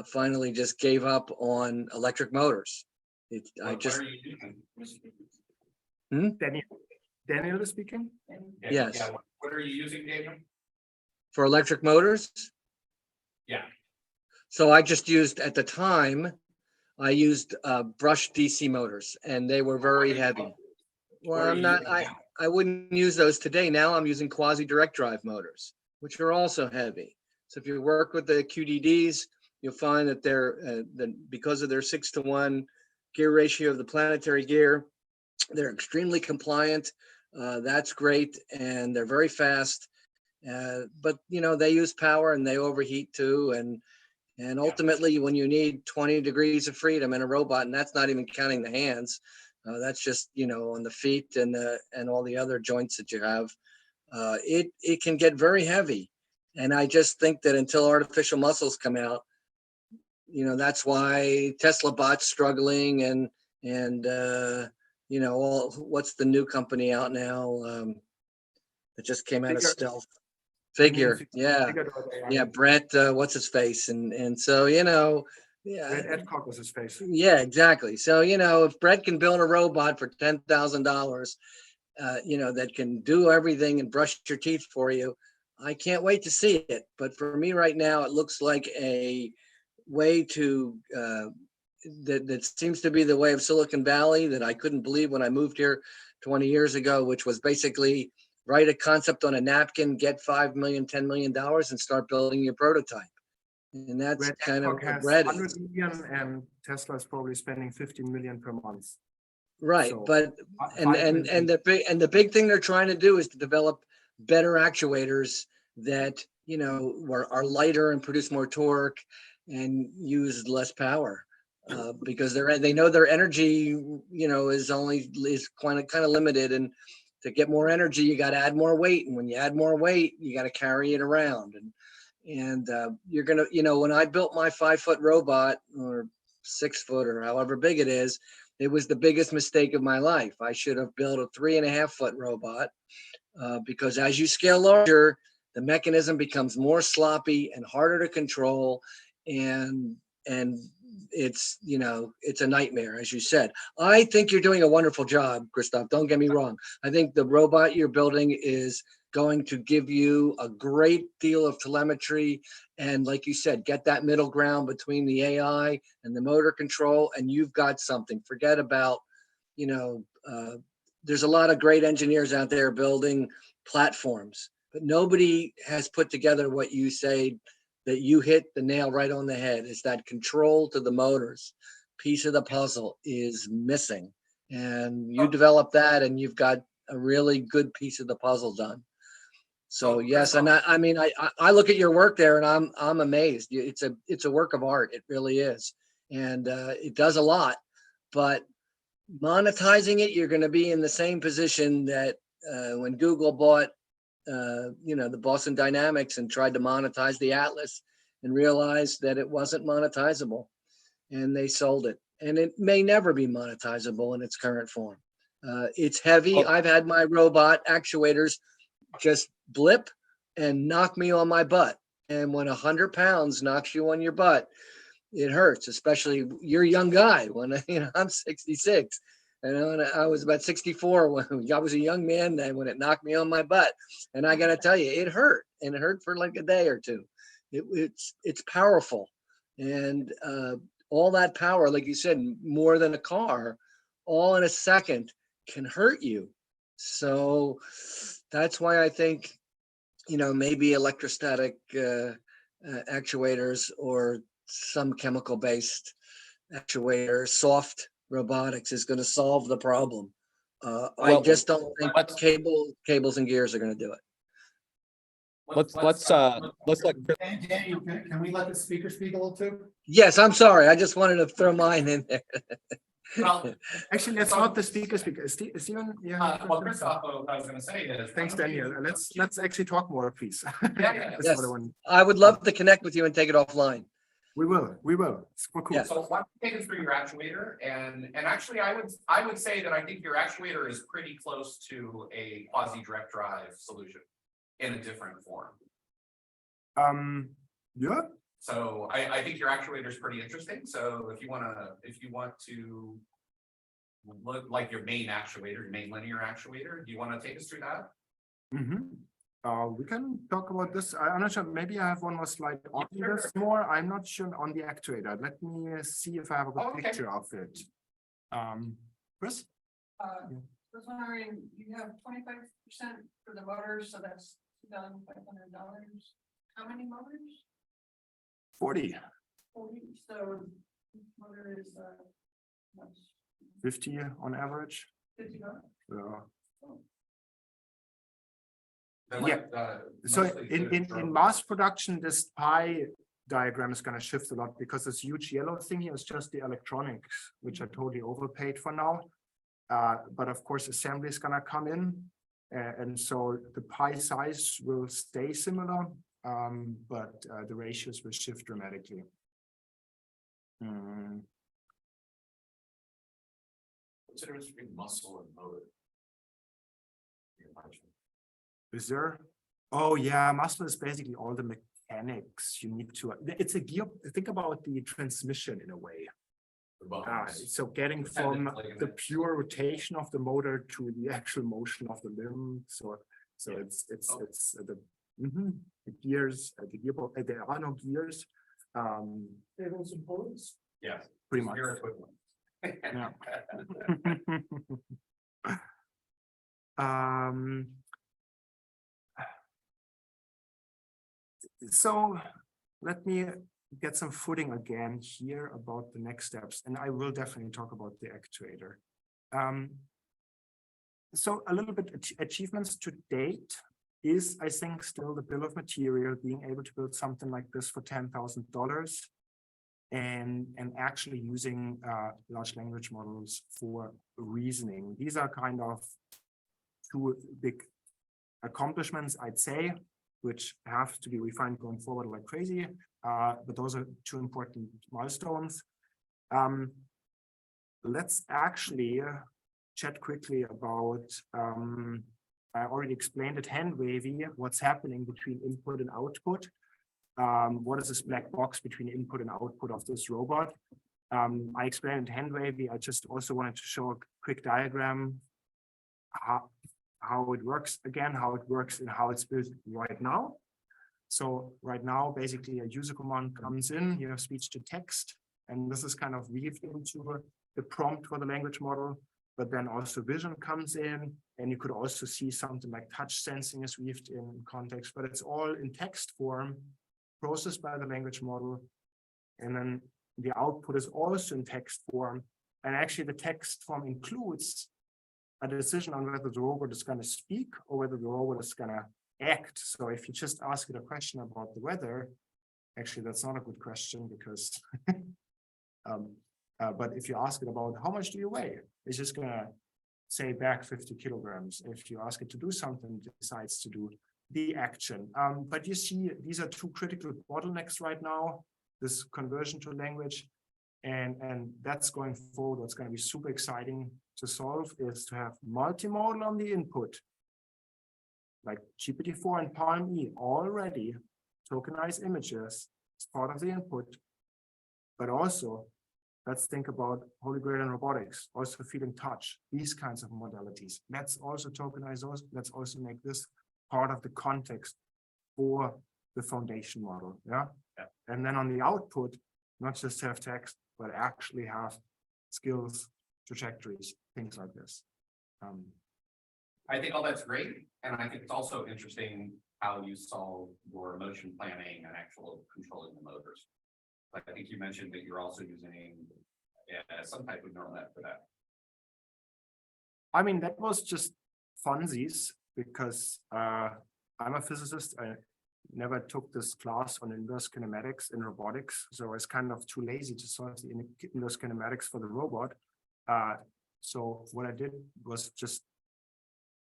finally just gave up on electric motors. Daniel is speaking? Yes. Yeah, what are you using, Daniel? For electric motors? Yeah. So I just used, at the time, I used brushed DC motors, and they were very heavy. Well, I wouldn't use those today. Now I'm using quasi direct drive motors, which are also heavy. So if you work with the QDDs, you'll find that they're because of their 6-to-1 gear ratio of the planetary gear. They're extremely compliant. That's great, and they're very fast. But you know, they use power and they overheat too. And ultimately, when you need 20 degrees of freedom in a robot, and that's not even counting the hands, that's just, you know, on the feet and all the other joints that you have, it can get very heavy. And I just think that until artificial muscles come out, you know, that's why Tesla bot's struggling and you know, what's the new company out now that just came out of Figure. stealth? Figure, yeah. Yeah, Brett, what's his face? And so, you know, yeah. Red Edcock was his face. Yeah, exactly. So, you know, if Brett can build a robot for $10,000, you know, that can do everything and brush your teeth for you, I can't wait to see it. But for me right now, it looks like a way to, that seems to be the way of Silicon Valley that I couldn't believe when I moved here 20 years ago, which was basically write a concept on a napkin, get $5 million, $10 million and start building your prototype. And that's Red kind of Edcock what has Brett 100 is. million and Tesla is probably spending 15 million per month. Right, So, but and the big thing they're trying to do is to develop better actuators that, you know, are lighter and produce more torque and use less power. Because they know their energy, you know, is kind of limited, and to get more energy, you got to add more weight, and when you add more weight, you got to carry it around, and you're gonna, you know, when I built my 5-foot robot or 6 foot or however big it is, it was the biggest mistake of my life. I should have built a 3.5-foot robot because as you scale larger, the mechanism becomes more sloppy and harder to control, and it's, you know, it's a nightmare, as you said. I think you're doing a wonderful job, Christoph. Don't get me wrong. I think the robot you're building is going to give you a great deal of telemetry. And like you said, get that middle ground between the AI and the motor control, and you've got something. Forget about, you know, there's a lot of great engineers out there building platforms, but nobody has put together what you say, that you hit the nail right on the head, is that control to the motors piece of the puzzle is missing. And you develop that and you've got a really good piece of the puzzle done. So yes, and I mean, I look at your work there and I'm amazed. It's a work of art. It really is. And it does a lot, but monetizing it, you're going to be in the same position that when Google bought you know, the Boston Dynamics and tried to monetize the Atlas and realized that it wasn't monetizable, and they sold it. And it may never be monetizable in its current form. It's heavy. I've had my robot actuators just blip and knock me on my butt. And when 100 pounds knocks you on your butt, it hurts, especially you're a young guy. When you know, I'm 66. And I was about 64 when I was a young man, and when it knocked me on my butt, and I got to tell you, it hurt, and it hurt for like a day or two. It's powerful, and all that power, like you said, more than a car, all in a second can hurt you. So that's why I think, you know, maybe electrostatic actuators or some chemical based actuator, soft robotics is going to solve the problem. I just don't think cables and gears are going to do it. Let's let Daniel, can we let the speaker speak a little too? Yes, I'm sorry. I just wanted to throw mine in there. Well, actually, that's not the speaker. Steven, yeah. Well, Christoph, what I was gonna say is. Thanks, Daniel. Let's actually talk more, please. Yeah. Yes, I would love to connect with you and take it offline. We will. It's cool. Yeah. So why don't you take us through your actuator, and actually I would say that I think your actuator is pretty close to a quasi direct drive solution in a different form. Yeah. So I think your actuator is pretty interesting. So if you want to look like your main actuator, your main linear actuator, do you want to take us through that? We can talk about this. I'm not sure. Maybe I have one more slide on this more. I'm not sure on the actuator. Let me see if I have a good picture of it. Chris? I was wondering, you have 25% for the motors, so that's $2,500. How many motors? 40. 40. So each motor is 50 on average. Yeah. So in mass production, this pie diagram is going to shift a lot because this huge yellow thing here is just the electronics, which are totally overpaid for now. But of course, assembly is going to come in. And so the pie size will stay similar, but the ratios will shift dramatically. What's the difference between muscle and motor? Is there? Oh yeah, muscle is basically all the mechanics you need to. It's a gear. Think about the transmission in a way. So getting from the pure rotation of the motor to the actual motion of the limb. So it's the gears, the gearbox. There are no gears. Tables and pulleys. Yeah. Pretty much. Yeah. So let me get some footing again here about the next steps, and I will definitely talk about the actuator. So a little bit achievements to date is, I think, still the bill of material, being able to build something like this for $10,000 and actually using large language models for reasoning. These are kind of two big accomplishments, I'd say, which have to be refined going forward like crazy. But those are two important milestones. Let's actually chat quickly about, I already explained it hand wavy, what's happening between input and output. What is this black box between input and output of this robot? I explained it hand wavy. I just also wanted to show a quick diagram, how it works again, how it works and how it's built right now. So right now, basically a user command comes in, you have speech to text, and this is kind of weaved into the prompt for the language model, but then also vision comes in, and you could also see something like touch sensing is weaved in context, but it's all in text form, processed by the language model. And then the output is also in text form. And actually the text form includes a decision on whether the robot is going to speak or whether the robot is going to act. So if you just ask it a question about the weather, actually that's not a good question because but if you ask it about how much do you weigh, it's just going to say back 50 kilograms. If you ask it to do something, it decides to do the action. But you see, these are two critical bottlenecks right now, this conversion to language. And that's going forward. What's going to be super exciting to solve is to have multimodal on the input, like GPT-4 and Palm-E already tokenize images as part of the input. But also, let's think about Holy Grail and robotics, also feeling touch, these kinds of modalities. Let's also tokenize those. Let's also make this part of the context for the foundation model. Yeah. And then on the output, not just have text, but actually have skills, trajectories, things like this. I think all that's great. And I think it's also interesting how you solve your motion planning and actual controlling the motors. Like I think you mentioned that you're also using some type of neural net for that. I mean, that was just funsies because I'm a physicist. I never took this class on inverse kinematics in robotics. So I was kind of too lazy to solve the inverse kinematics for the robot. So what I did was just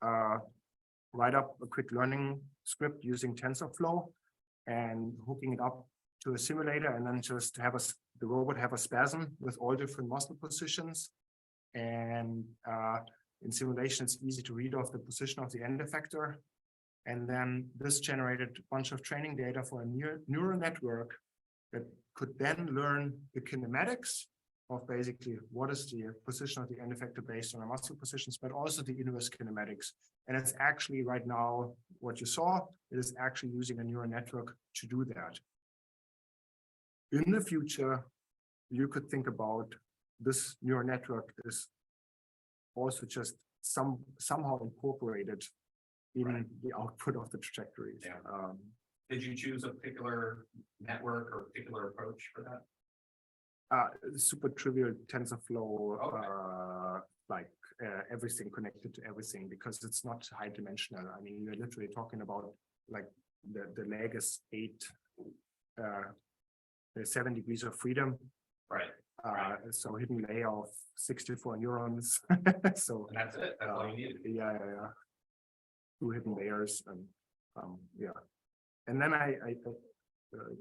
write up a quick learning script using TensorFlow and hooking it up to a simulator, and then just have the robot have a spasm with all different muscle positions. And in simulation, it's easy to read off the position of the end effector. And then this generated a bunch of training data for a neural network that could then learn the kinematics of basically what is the position of the end effector based on the muscle positions, but also the inverse kinematics. And it's actually right now what you saw, it is actually using a neural network to do that. In the future, you could think about this neural network is also just somehow incorporated in the output of the trajectories. Yeah. Did you choose a particular network or particular approach for that? super trivial TensorFlow, like everything connected to everything, because it's not high dimensional. I mean, you're literally talking about like the leg is 7 degrees of freedom. Right. So hidden layer of 64 neurons. So And that's it. That's all you need. yeah. 2 hidden layers and yeah. And then I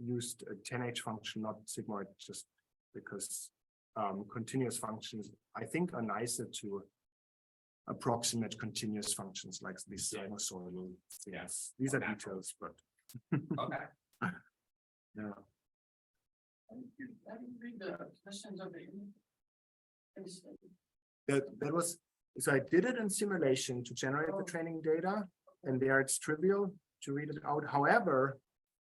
used a 10H function, not sigmoid, just because continuous functions I think are nicer to approximate continuous functions like these sinusoidal things. Yes. These are details, but Okay. yeah. That was, so I did it in simulation to generate the training data, and there it's trivial to read it out. However,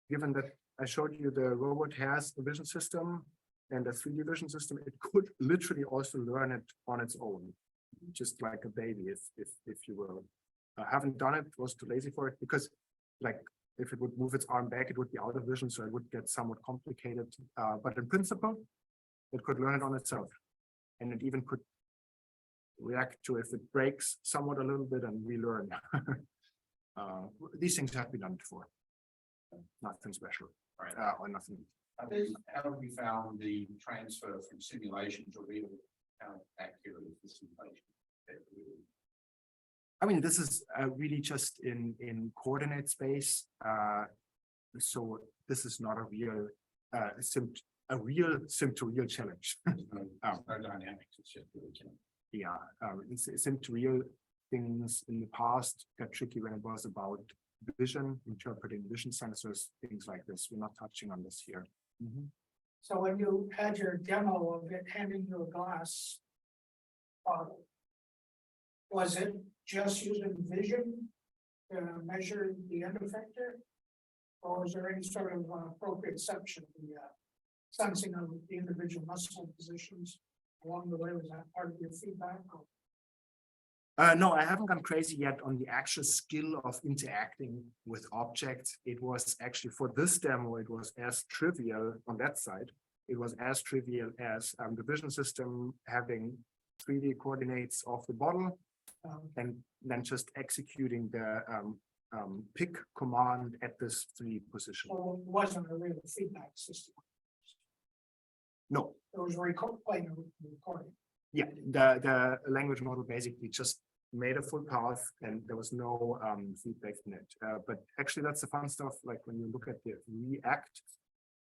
given that I showed you the robot has a vision system and a 3D vision system, it could literally also learn it on its own, just like a baby, if you will. I haven't done it, was too lazy for it, because like if it would move its arm back, it would be out of vision, so it would get somewhat complicated. But in principle, it could learn it on itself, and it even could react to if it breaks somewhat a little bit and relearn. These things have been done before. Nothing special, Right. or nothing. How have we found the transfer from simulation to real? How accurate is the simulation? I mean, this is really just in coordinate space. So this is not a real sim to real challenge. No dynamics, it's just really Yeah, sim to real things in the past got tricky when it was about vision, interpreting vision sensors, things like this. We're not touching on this here. So when you had your demo of it handing you a glass bottle, was it just using vision to measure the end effector? Or was there any sort of proprioception, the sensing of the individual muscle positions along the way? Was that part of your feedback? No, I haven't gone crazy yet on the actual skill of interacting with objects. It was actually for this demo, it was as trivial on that side. It was as trivial as the vision system having 3D coordinates of the bottle and then just executing the pick command at this 3D position. So it wasn't a real feedback system. No. It was playing a recording. Yeah, the language model basically just made a full path and there was no feedback in it. But actually that's the fun stuff, like when you look at the React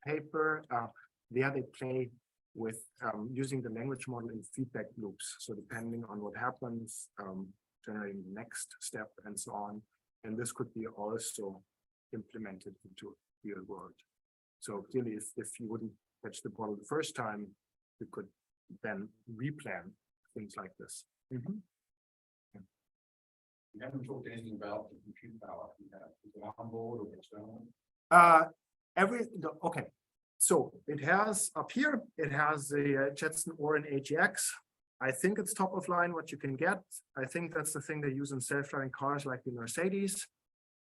paper, there they play with using the language model in feedback loops. So depending on what happens, generating the next step and so on. And this could be also implemented into real world. So clearly if you wouldn't catch the bottle the first time, you could then replan things like this. You haven't talked anything about the compute power. You have it on board or external? Okay. So it has up here, it has the Jetson Orin AGX. I think it's top of line what you can get. I think that's the thing they use in self-driving cars like the Mercedes.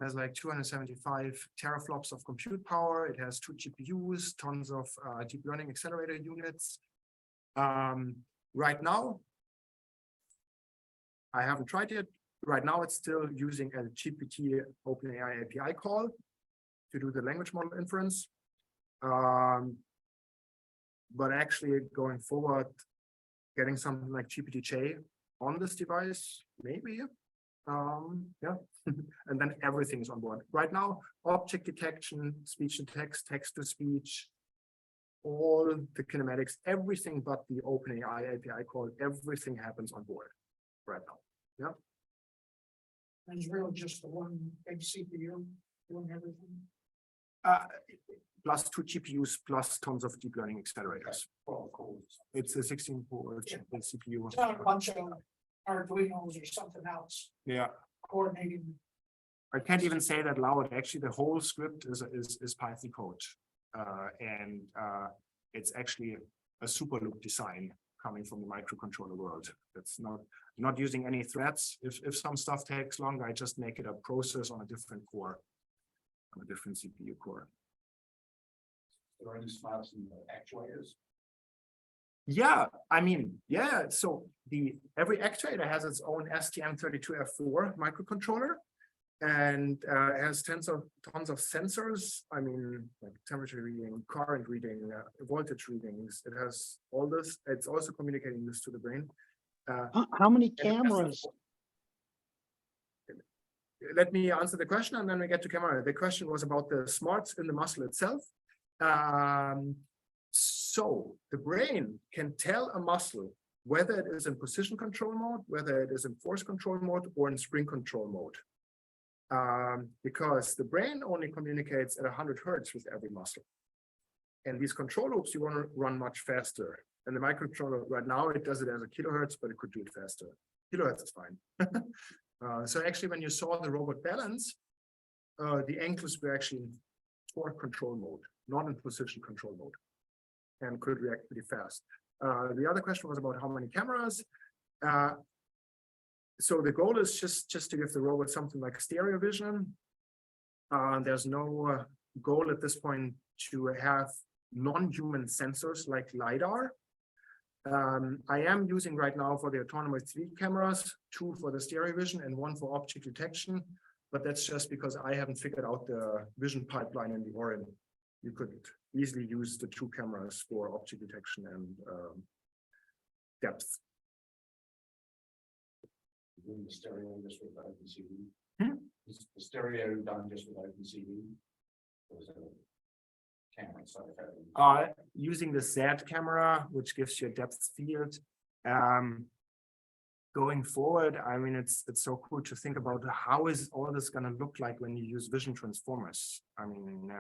It has like 275 teraflops of compute power. It has 2 GPUs, tons of deep learning accelerator units. Right now, I haven't tried it. Right now, it's still using a GPT OpenAI API call to do the language model inference. But actually going forward, getting something like GPT-3 on this device, maybe. Yeah, and then everything is on board. Right now, object detection, speech to text, text to speech, all the kinematics, everything but the OpenAI API call, everything happens on board right now. Yeah. And it's really just the one big CPU doing everything. Plus 2 GPUs, plus tons of deep learning accelerators. Well, of course. It's a 16-core CPU. It's not a bunch of Arduinos or something else Yeah. coordinating. I can't even say that loud. Actually, the whole script is Python code. And it's actually a super loop design coming from the microcontroller world. It's not using any threads. If some stuff takes longer, I just make it a process on a different core, on a different CPU core. There are any smarts in the actuators? Yeah, I mean, yeah, so every actuator has its own STM32F4 microcontroller. And has tons of sensors. I mean, like temperature reading, current reading, voltage readings. It has all this. It's also communicating this to the brain. How many cameras? Let me answer the question and then we get to camera. The question was about the smarts in the muscle itself. So the brain can tell a muscle whether it is in position control mode, whether it is in force control mode, or in spring control mode. Because the brain only communicates at 100 hertz with every muscle. And these control loops, you want to run much faster. And the microcontroller right now, it does it as a kilohertz, but it could do it faster. Kilohertz is fine. So actually, when you saw the robot balance, the ankles were actually in torque control mode, not in position control mode, and could react pretty fast. The other question was about how many cameras. So the goal is just to give the robot something like stereo vision. There's no goal at this point to have non-human sensors like LiDAR. I am using right now for the autonomous 3 cameras, 2 for the stereo vision and 1 for object detection. But that's just because I haven't figured out the vision pipeline in the Orin. You could easily use the 2 cameras for object detection and depth. The stereo just with OpenCV. Hmm? Is the stereo done just with OpenCV? Or is it a camera side effect? Using the Z camera, which gives you a depth field. Going forward, I mean, it's so cool to think about how is all this going to look like when you use vision transformers. I mean,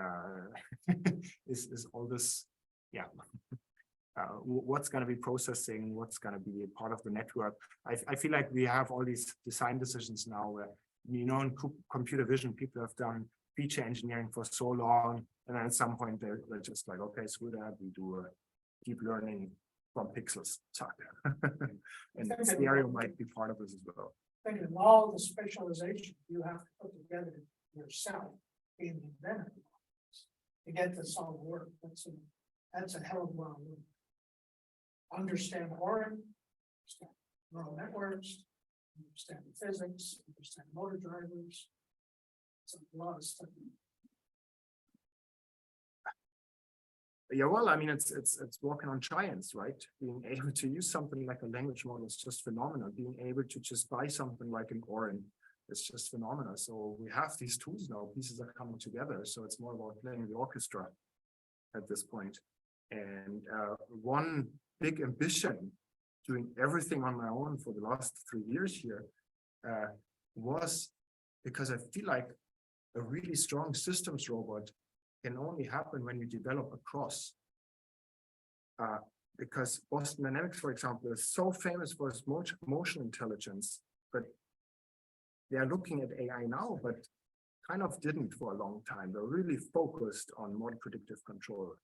is all this, yeah. What's going to be processing, what's going to be a part of the network. I feel like we have all these design decisions now where, you know, in computer vision, people have done feature engineering for so long, and then at some point they're just like, okay, screw that, we do deep learning from pixels. And stereo might be part of this as well. Think of all the specialization you have to put together yourself being the inventor to get this all to work. That's a hell of a lot of work. Understand Orin, understand neural networks, understand physics, understand motor drivers. It's a lot of stuff. Yeah, well, I mean, it's walking on giants, right? Being able to use something like a language model is just phenomenal. Being able to just buy something like an Orin, it's just phenomenal. So we have these tools now, pieces are coming together. So it's more about playing the orchestra at this point. And one big ambition, doing everything on my own for the last 3 years here, was because I feel like a really strong systems robot can only happen when you develop across. Because Boston Dynamics, for example, is so famous for its motion intelligence, but they are looking at AI now, but kind of didn't for a long time. They're really focused on more predictive control,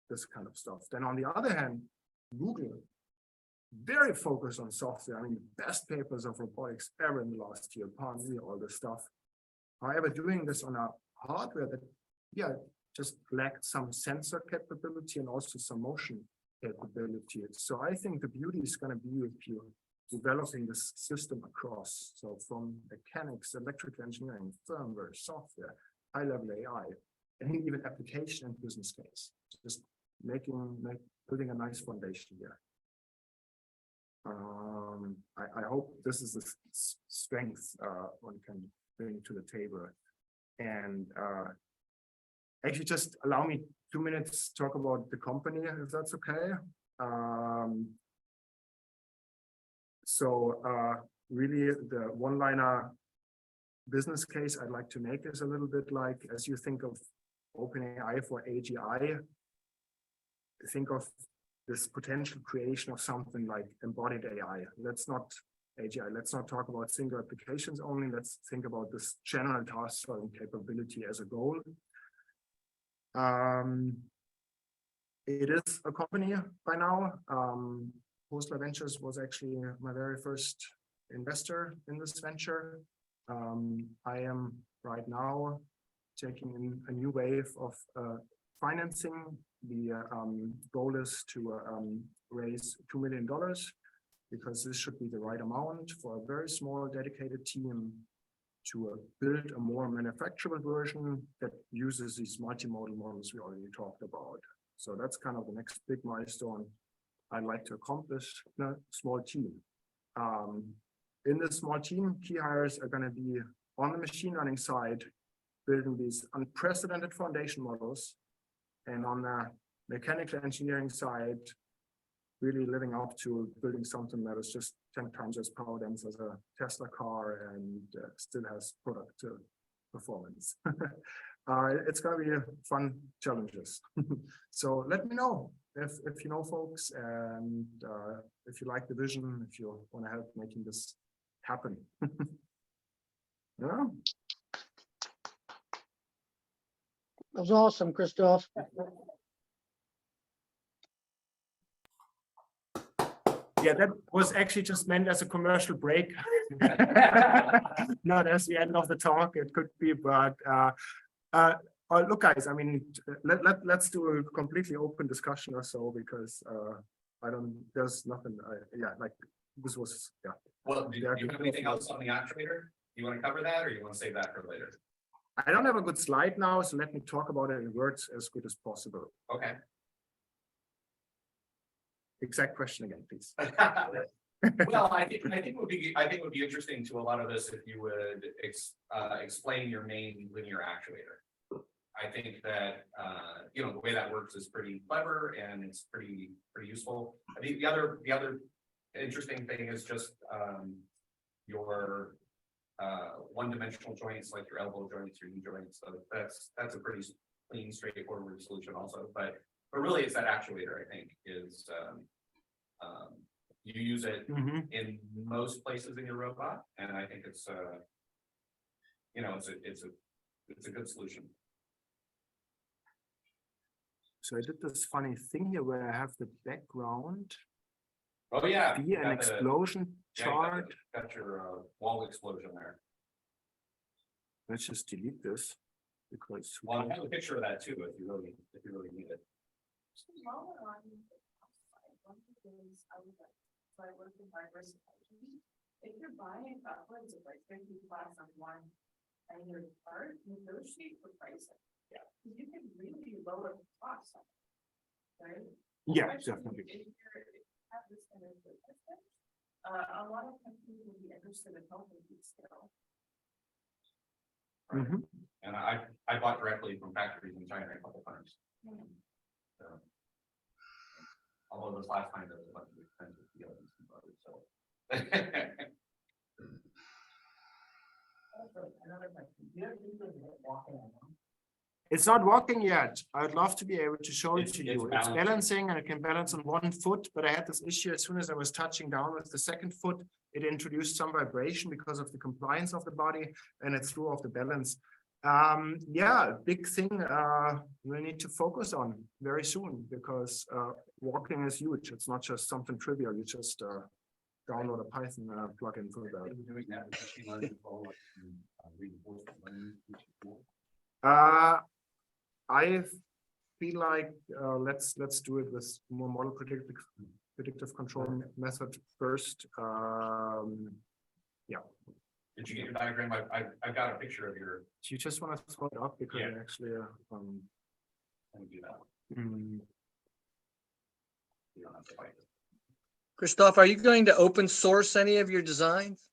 this kind of stuff. Then on the other hand, Google, very focused on software. I mean, the best papers of robotics ever in the last year, Palm, all this stuff. However, doing this on a hardware that, yeah, just lacked some sensor capability and also some motion capability. So I think the beauty is going to be if you're developing this system across. So from mechanics, electrical engineering, firmware, software, high-level AI, and even application and business case. Just building a nice foundation here. I hope this is the strength one can bring to the table. And actually, just allow me 2 minutes to talk about the company, if that's okay. Really, the one-liner business case I'd like to make is a little bit like, as you think of OpenAI for AGI, think of this potential creation of something like embodied AI. Let's not AGI, let's not talk about single applications only. Let's think about this general task solving capability as a goal. It is a company by now. Kohstall Ventures was actually my very first investor in this venture. I am right now taking in a new wave of financing. The goal is to raise $2 million because this should be the right amount for a very small dedicated team to build a more manufacturable version that uses these multimodal models we already talked about. So that's kind of the next big milestone I'd like to accomplish in a small team. In this small team, key hires are going to be on the machine learning side, building these unprecedented foundation models, and on the mechanical engineering side, really living up to building something that is just 10 times as power dense as a Tesla car and still has product performance. It's going to be fun challenges. So let me know if you know folks, and if you like the vision, if you want to help making this happen. Yeah. That was awesome, Christoph. Yeah, that was actually just meant as a commercial break. Not as the end of the talk, it could be, but look, guys, I mean, let's do a completely open discussion or so, because there's nothing, yeah, like this was, yeah. Well, do you have anything else on the actuator? You want to cover that, or you want to save that for later? I don't have a good slide now, so let me talk about it in words as good as possible. Okay. Exact question again, please. Well, I think it would be interesting to a lot of us if you would explain your main linear actuator. I think that you know, the way that works is pretty clever and it's pretty useful. I think the other interesting thing is just your one-dimensional joints, like your elbow joints, your knee joints. So that's a pretty clean, straightforward solution also. But really, it's that actuator, I think, is you use it in most places in your robot, and I think it's you know, it's a good solution. So I did this funny thing here where I have the background. Oh yeah, be an explosion chart. Got your wall explosion there. Let's just delete this because. Well, I have a picture of that too, if you really need it. If you're buying upwards of like 50 bucks on one and your part, negotiate for pricing. Yeah. You can really lower the cost. Right? Yeah, Especially definitely. if you have this kind of business, a lot of companies will be interested in helping you scale. And I bought directly from factories in China a couple times. So, although this last time there was a bunch of expensive deals and others, so. Another question. Do you have people walking around? It's not walking yet. I'd love to be able to show it to you. It's balancing. balancing and it can balance on one foot, but I had this issue as soon as I was touching down with the second foot, it introduced some vibration because of the compliance of the body and it threw off the balance. Yeah, big thing we need to focus on very soon because walking is huge. It's not just something trivial. You just download a Python plugin for that. I feel like let's do it with more model predictive control method first. Yeah. Did you get your diagram? I've got a picture of your. Do you just want to throw it up because Yeah. I actually Let me do that. You don't have to fight it. Christoph, are you going to open source any of your designs?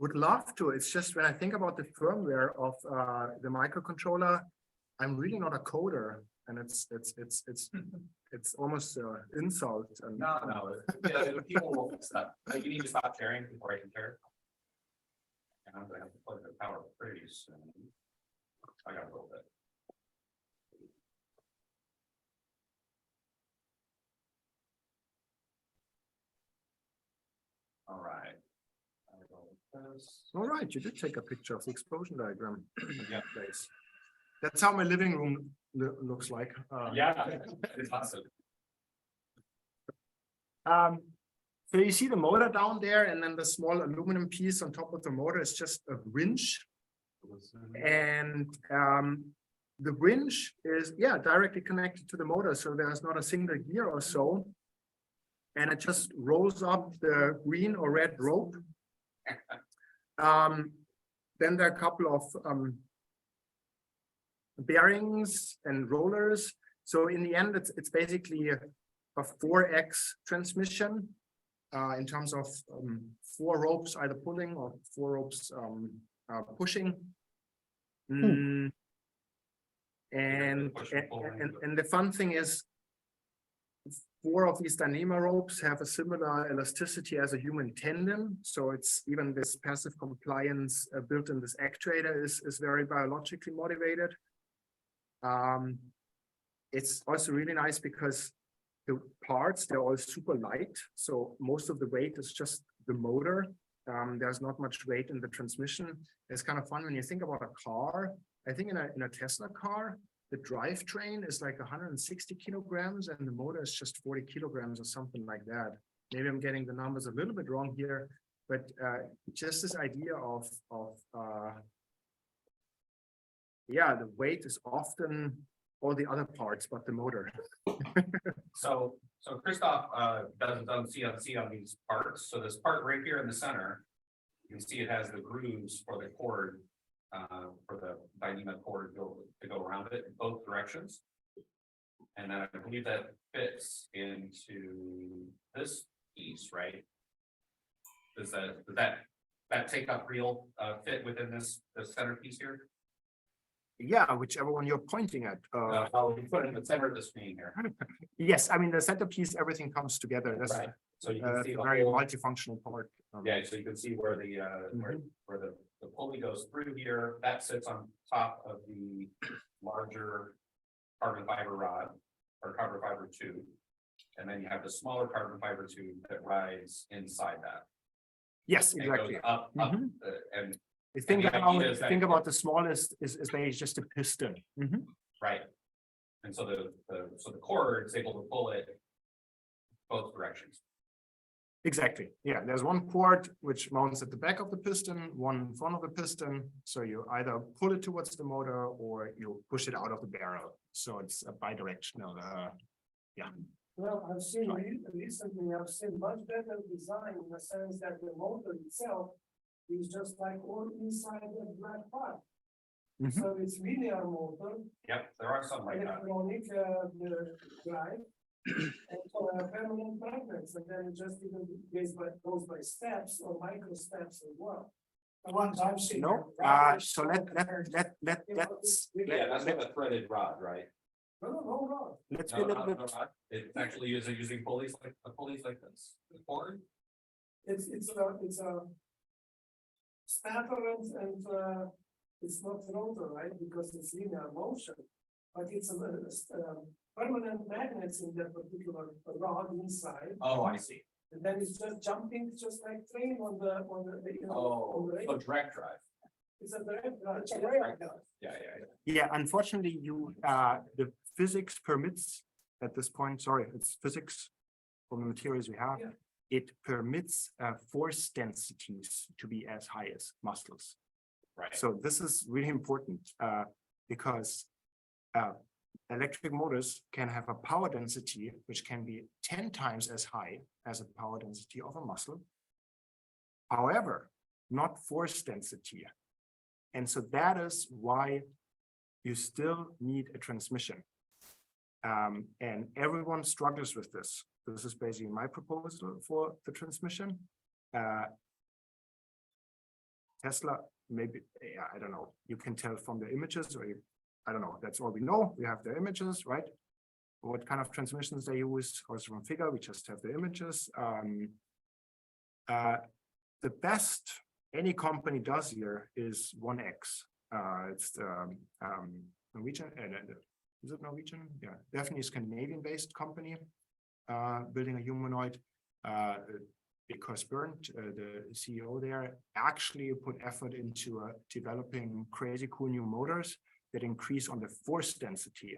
would love to. It's just when I think about the firmware of the microcontroller, I'm really not a coder, and it's almost an insult. And No, yeah, people will fix that. Like, you need to stop sharing before I can share. And I'm gonna have to plug the power pretty soon. I got a little bit. All right. All right, you did take a picture of the explosion diagram. Yeah. Place. That's how my living room looks like. Yeah, it's awesome. So you see the motor down there, and then the small aluminum piece on top of the motor is just a winch. And The winch is, yeah, directly connected to the motor, so there's not a single gear or so. And it just rolls up the green or red rope. Then there are a couple of bearings and rollers. So in the end, it's basically a 4x transmission in terms of 4 ropes either pulling or 4 ropes pushing. And the fun thing is 4 of these Dyneema ropes have a similar elasticity as a human tendon. So it's even this passive compliance built in this actuator is very biologically motivated. It's also really nice because the parts, they're all super light. So most of the weight is just the motor. There's not much weight in the transmission. It's kind of fun when you think about a car. I think in a Tesla car, the drivetrain is like 160 kilograms and the motor is just 40 kilograms or something like that. Maybe I'm getting the numbers a little bit wrong here, but just this idea of yeah, the weight is often all the other parts but the motor. So Christoph doesn't see on these parts. So this part right here in the center, you can see it has the grooves for the cord, for the Dyneema cord to go around it in both directions. And then I believe that fits into this piece, right? Does that take up real fit within this center piece here? Yeah, whichever one you're pointing at. I'll put it in the center of the screen here. Yes, I mean the centerpiece, everything comes together. That's Right. So you can see the very whole, multifunctional part. yeah, so you can see where the where the pulley goes through here. That sits on top of the larger carbon fiber rod or carbon fiber tube. And then you have the smaller carbon fiber tube that rides inside that. Yes, And exactly. goes up, and Think the idea is that- about the smallest is basically just a piston. right. And so the cord is able to pull it both directions. Exactly. Yeah, there's one cord which mounts at the back of the piston, one in front of the piston. So you either pull it towards the motor or you push it out of the barrel. So it's a bidirectional. Yeah. Well, I've seen recently, I've seen much better design in the sense that the motor itself is just like all inside the black part. So it's linear motor. Yep, there are some like that. Electronic the drive. And so permanent magnets, and then it just even goes by steps or micro steps as well. The ones I've seen. No, so let's Yeah, that's with a threaded rod, right? No. let's be No, a little not bit. the rod. It's actually using pulleys like this. The cord. It's a stator and it's not rotor, right? Because it's linear motion, but it's a permanent magnets in that particular rod inside. Oh, I see. And then it's just jumping, just like train on the on Oh, the so direct drive. it's a direct drive. It's a rail drive. Yeah. Yeah, unfortunately, the physics permits at this point. Sorry, it's physics from the materials we have. Yeah. It permits force densities to be as high as muscles. Right. So this is really important because electric motors can have a power density which can be 10 times as high as a power density of a muscle. However, not force density. And so that is why you still need a transmission. And everyone struggles with this. This is basically my proposal for the transmission. Tesla, maybe, yeah, I don't know. You can tell from the images, or I don't know. That's all we know. We have the images, right? What kind of transmissions they use, also from figure, we just have the images. The best any company does here is 1X. It's Norwegian, is it Norwegian? Yeah, definitely Scandinavian-based company building a humanoid. Because Bernd, the CEO there, actually put effort into developing crazy cool new motors that increase on the force density.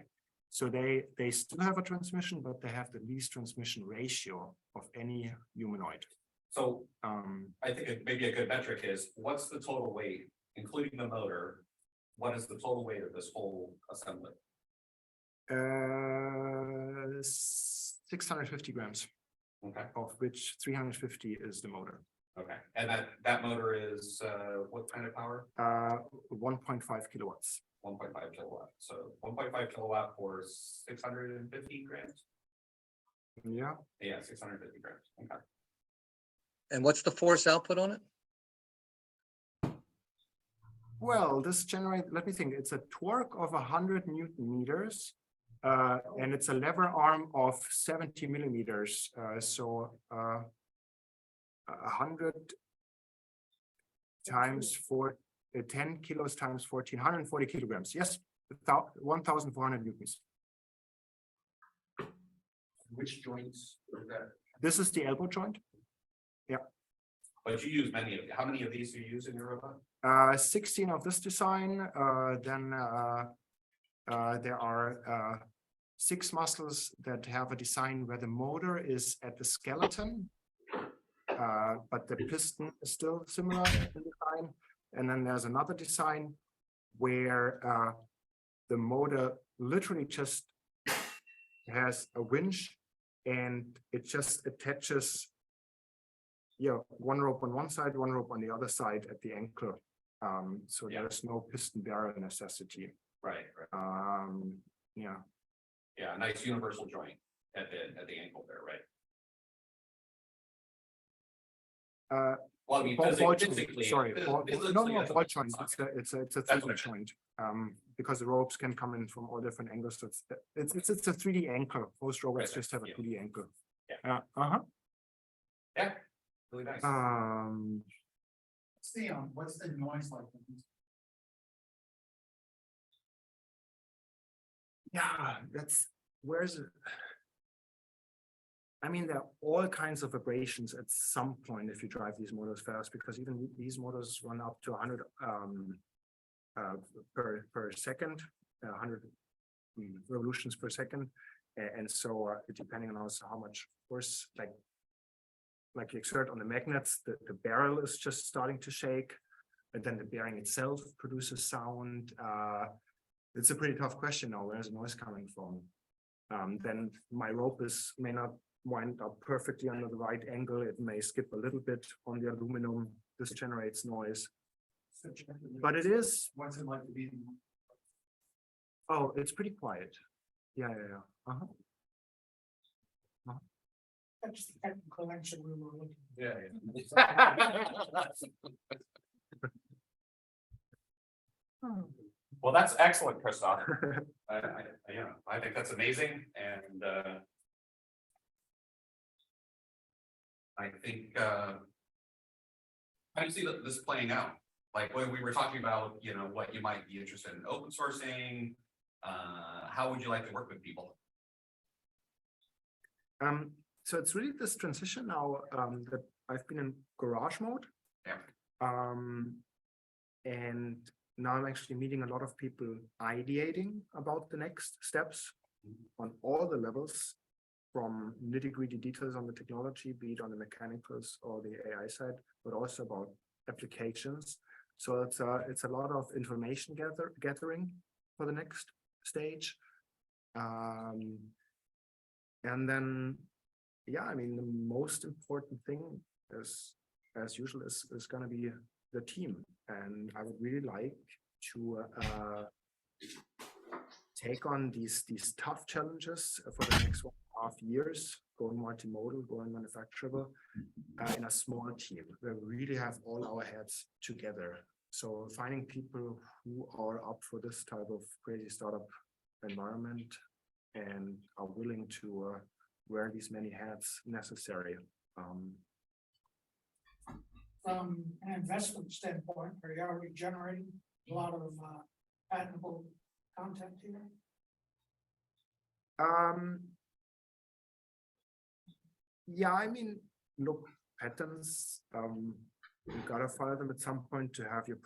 So they still have a transmission, but they have the least transmission ratio of any humanoid. So I think maybe a good metric is what's the total weight, including the motor, What is the total weight of this whole assembly? 650 grams, Okay, of which 350 is the motor. okay, and that motor is, what kind of power? 1.5 kilowatts. 1.5 kilowatt, so 1.5 kilowatt for 650 grams? Yeah. Yeah, 650 grams, okay. And what's the force output on it? Well, this generate, let me think, it's a torque of 100 Newton meters. And it's a lever arm of 70 millimeters. So 100 times 10 kilos times 14, 140 kilograms. Yes, 1,400 newtons. Which joints are that? This is the elbow joint. Yeah. But you use many of, how many of these do you use in your robot? 16 of this design. Then there are 6 muscles that have a design where the motor is at the skeleton, but the piston is still similar in design. And then there's another design where the motor literally just has a winch and it just attaches, one rope on one side, one rope on the other side at the ankle. So there's no piston bearer necessity. Right, right. Yeah. Yeah, a nice universal joint at the ankle there, right? Well, I mean, Ball joint, physically. sorry, ball joint. It's a 3D what joint. Because the ropes can come in from all different angles. So it's a 3D ankle. Most robots Right, just have a yeah. 2D ankle. Yeah. Yeah. Really nice. What's the noise like? Yeah, where's it? I mean, there are all kinds of vibrations at some point if you drive these motors fast, because even these motors run up to 100 per second, 100 revolutions per second, and so depending on also how much force, like you exert on the magnets, the barrel is just starting to shake, and then the bearing itself produces sound. It's a pretty tough question now. Where's the noise coming from? Then my rope may not wind up perfectly under the right angle. It may skip a little bit on the aluminum. This generates noise. But it is. What's it like to be? Oh, it's pretty quiet. Yeah. That's the technical answer we were looking. Yeah. Well, that's excellent, Christoph. I think that's amazing, and I think how do you see this playing out? Like when we were talking about, what you might be interested in open sourcing, how would you like to work with people? So it's really this transition now that I've been in garage mode. Yeah. And now I'm actually meeting a lot of people ideating about the next steps on all the levels, from nitty-gritty details on the technology, be it on the mechanicals or the AI side, but also about applications. So it's a lot of information gathering for the next stage. And then, I mean, the most important thing is, as usual, is going to be the team. And I would really like to take on these tough challenges for the next 1.5 years, going multimodal, going manufacturable, in a small team where we really have all our heads together. So finding people who are up for this type of crazy startup environment and are willing to wear these many hats necessary. From an investment standpoint, are you already generating a lot of patentable content here? Yeah, I mean, look, patents, you gotta file them at some point to have your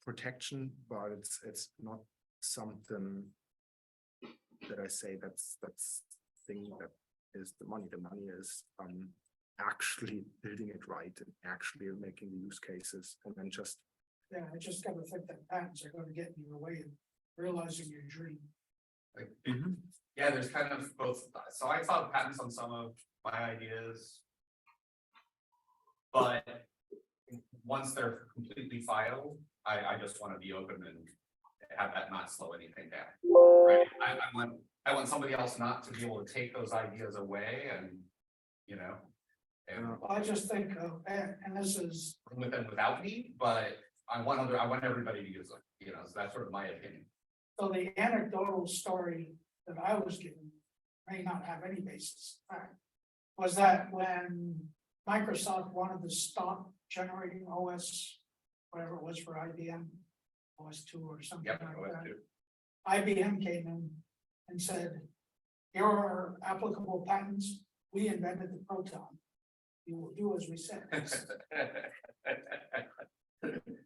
protection, but it's not something that I say that's thing that is the money. The money is actually building it right and actually making the use cases, and then just Yeah, I just gotta think that patents are gonna get in your way of realizing your dream. Like, yeah, there's kind of both. So I filed patents on some of my ideas. But once they're completely filed, I just want to be open and have that not slow anything down. Right. I want somebody else not to be able to take those ideas away and, you know. And I just think, and this is, with and without me, but I want everybody to use them, you know, so that's sort of my opinion. so the anecdotal story that I was given may not have any basis in fact. Was that when Microsoft wanted to stop generating OS, whatever it was for IBM, OS2 or something Yep, like that. OS2. IBM came in and said, here are applicable patents. We invented the proton. You will do as we said.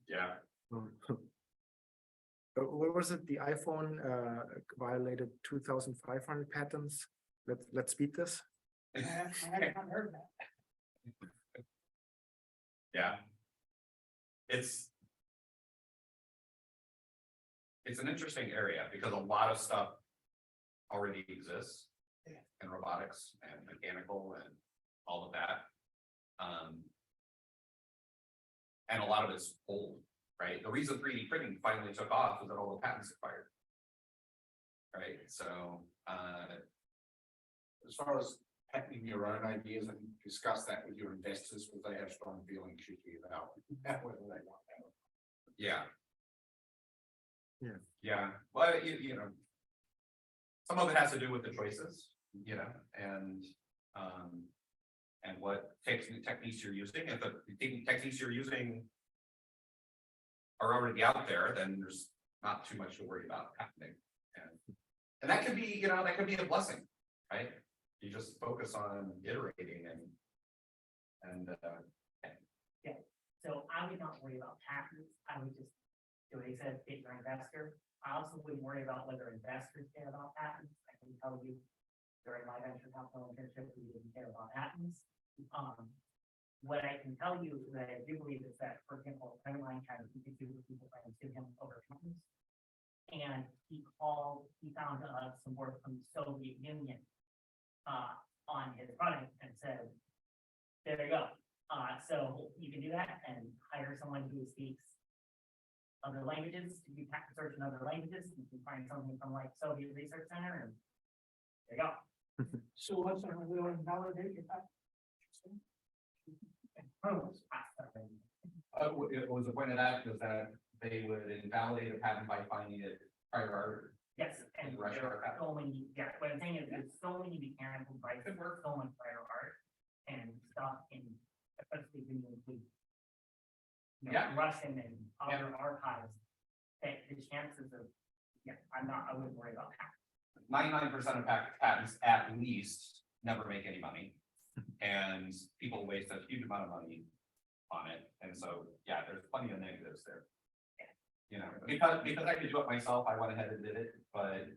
Yeah. What was it? The iPhone violated 2,500 patents. Let's beat this. I haven't heard that. Yeah. It's an interesting area because a lot of stuff already exists in robotics and mechanical and all of that. And a lot of it's old, right? The reason 3D printing finally took off was that all the patents expired. Right, so As far as patenting your own ideas and discuss that with your investors, because they have strong feelings usually about whether they want that. yeah. Yeah. Yeah, well, you know, some of it has to do with the choices, you know, and what techniques you're using. If the techniques you're using are already out there, then there's not too much to worry about happening. And that could be, you know, that could be a blessing, right? You just focus on iterating and Yeah, so I would not worry about patents. I would just do what he said, get your investor. I also wouldn't worry about whether investors care about patents. I can tell you during my venture capital internship, we didn't care about patents. What I can tell you that I do believe is that, for example, a friend of mine tried to keep people trying to sue him over patents. And he found some work from the Soviet Union on his product and said, there you go. So you can do that and hire someone who speaks other languages to do patent search in other languages. You can find something from like Soviet Research Center and there you go. So what's our, we want to validate your patent? it was the point of that was that they would invalidate a patent by finding it prior art. Yes, and there are so many, yeah, what I'm saying is there's so many mechanical devices work, so much prior art and stuff in, especially when you include Russian and other archives, that the chances of, I wouldn't worry about that. 99% of patents at least never make any money. And people waste a huge amount of money on it. And so, yeah, there's plenty of negatives there. You know, because I could do it myself, I went ahead and did it, but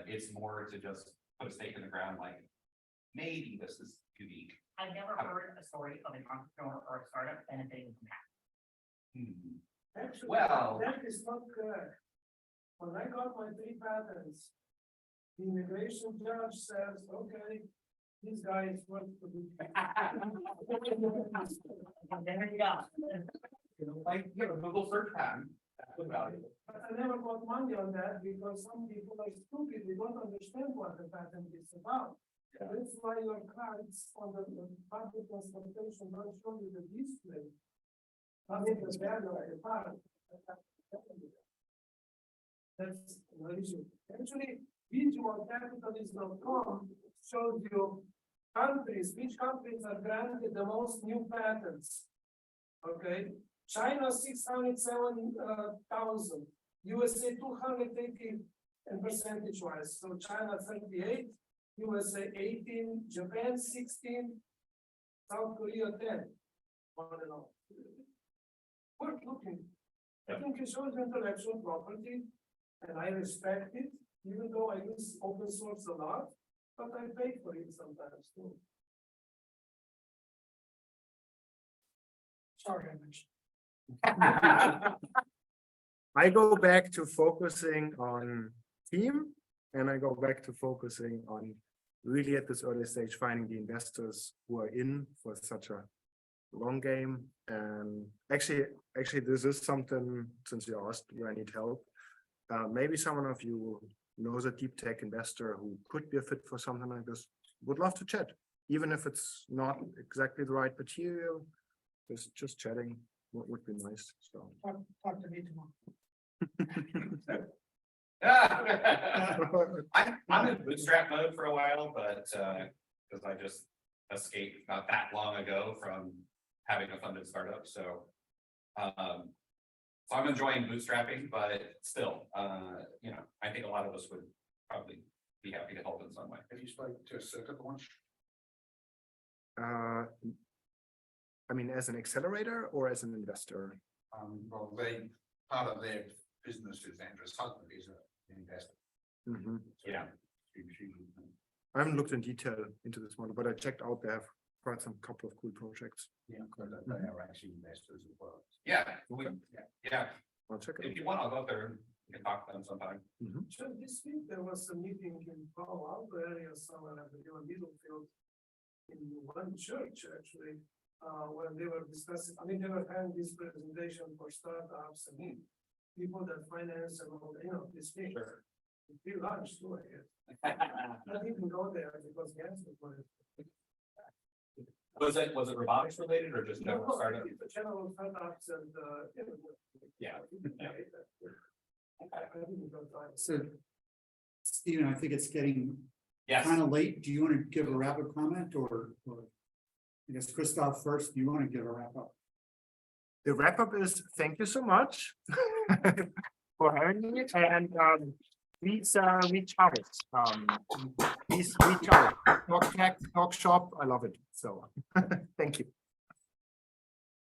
it's more to just put a stake in the ground, like maybe this is unique. I've never heard a story of an entrepreneur or a startup benefiting from that. Actually, Well, that is not correct. When I got my 3 patents, the immigration judge says, okay, these guys work for the. There you go. Like, you know, Google search patent, that's good value. But I never got money on that because some people are stupid, they don't understand what the patent is about. That's why your cards on the public consultation don't show you the display. Not in the value of the patent. That's the issue. Actually, visualcapitalism.com shows you countries, which countries are granted the most new patents. Okay, China 607,000, USA 280, and percentage wise. So China 38, USA 18, Japan 16, South Korea 10. All in all. Worth looking. I think it shows intellectual property, and I respect it, even though I use open source a lot, but I pay for it sometimes too. Sorry, I mentioned. I go back to focusing on team, and I go back to focusing on really at this early stage, finding the investors who are in for such a long game. And actually, this is something, since you asked where I need help, maybe someone of you knows a deep tech investor who could be a fit for something like this. Would love to chat, even if it's not exactly the right material. Just chatting would be nice. So Talk to me tomorrow. I'm in bootstrap mode for a while, but because I just escaped not that long ago from having a funded startup, so I'm enjoying bootstrapping, but still, you know, I think a lot of us would probably be happy to help in some way. Have you spoken to a circuit launch? I mean, as an accelerator or as an investor? Well, part of their business is Andrew's husband is an investor. Yeah. I haven't looked in detail into this one, but I checked out. They have quite some couple of cool projects. Yeah, because they are actually investors as well. Yeah, Yeah. I'll check it out. if you want, I'll go up there and we can talk to them sometime. So this week there was a meeting in Palo Alto area somewhere at the middle field in one church actually, when they were discussing, I mean, they were having this presentation for startups and people that finance and all, you know, this thing. It's pretty large too, I guess. I didn't even go there because gas was. Was it robotics related or just general startup? The general startups and, you know. Yeah. I didn't go there. So, Stephen, I think it's getting Yes. kind of late. Do you want to give a rapid comment or I guess Christoph first, do you want to give a wrap up? The wrap up is thank you so much for having me, and please reach out. Please reach out. Talk tech, talk shop. I love it. So thank you.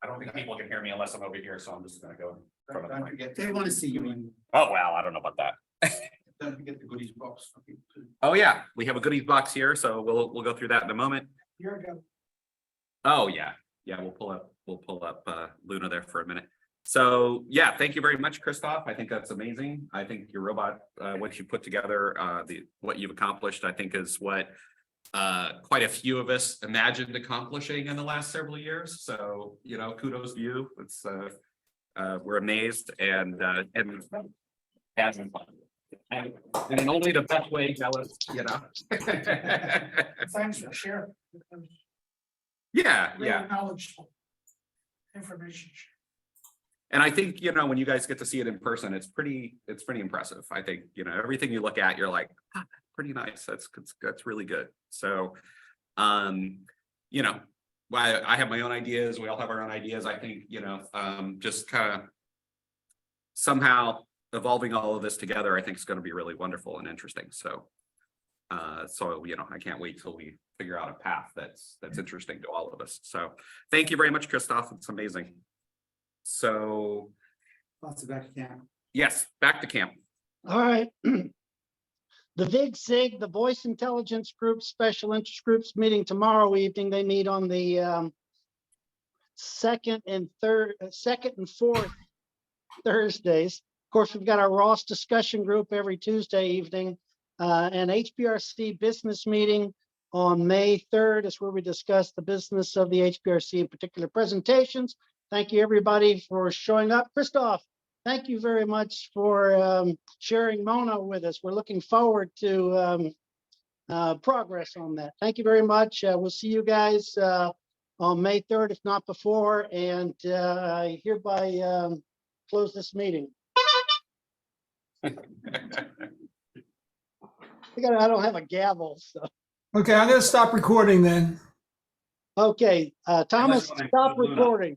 I don't think people can hear me unless I'm over here, so I'm just gonna go. in front of the mic. They want to see you in. Oh, wow, I don't know about that. Don't forget the goodies box for people too. Oh, yeah, we have a goodies box here, so we'll go through that in a moment. You're good. Oh, yeah, we'll pull up Luna there for a minute. So, yeah, thank you very much, Christoph. I think that's amazing. I think your robot, what you put together, what you've accomplished, I think is what quite a few of us imagined accomplishing in the last several years. So, you know, kudos to you. It's we're amazed and has been fun. And in only the best way, jealous, you know. Thanks for sharing. Yeah. Really knowledgeable information. And I think, you know, when you guys get to see it in person, it's pretty impressive. I think, you know, everything you look at, you're like, pretty nice. That's really good. So, you know, I have my own ideas. We all have our own ideas. I think, you know, just kind of somehow evolving all of this together, I think is going to be really wonderful and interesting. So, you know, I can't wait till we figure out a path that's interesting to all of us. So thank you very much, Christoph. It's amazing. So Lots of back to camp. yes, back to camp. All right. The VIG-SIG, the Voice Intelligence Group, Special Interest Groups meeting tomorrow evening. They meet on the second and fourth Thursdays. Of course, we've got our Ross discussion group every Tuesday evening. An HBRC business meeting on May 3rd is where we discuss the business of the HBRC in particular presentations. Thank you, everybody, for showing up. Christoph, thank you very much for sharing Mona with us. We're looking forward to progress on that. Thank you very much. We'll see you guys on May 3rd, if not before, and I hereby close this meeting. I don't have a gavel, so. Okay, I'm gonna stop recording then. Okay, Thomas, Unless you wanna stop include Luna. recording.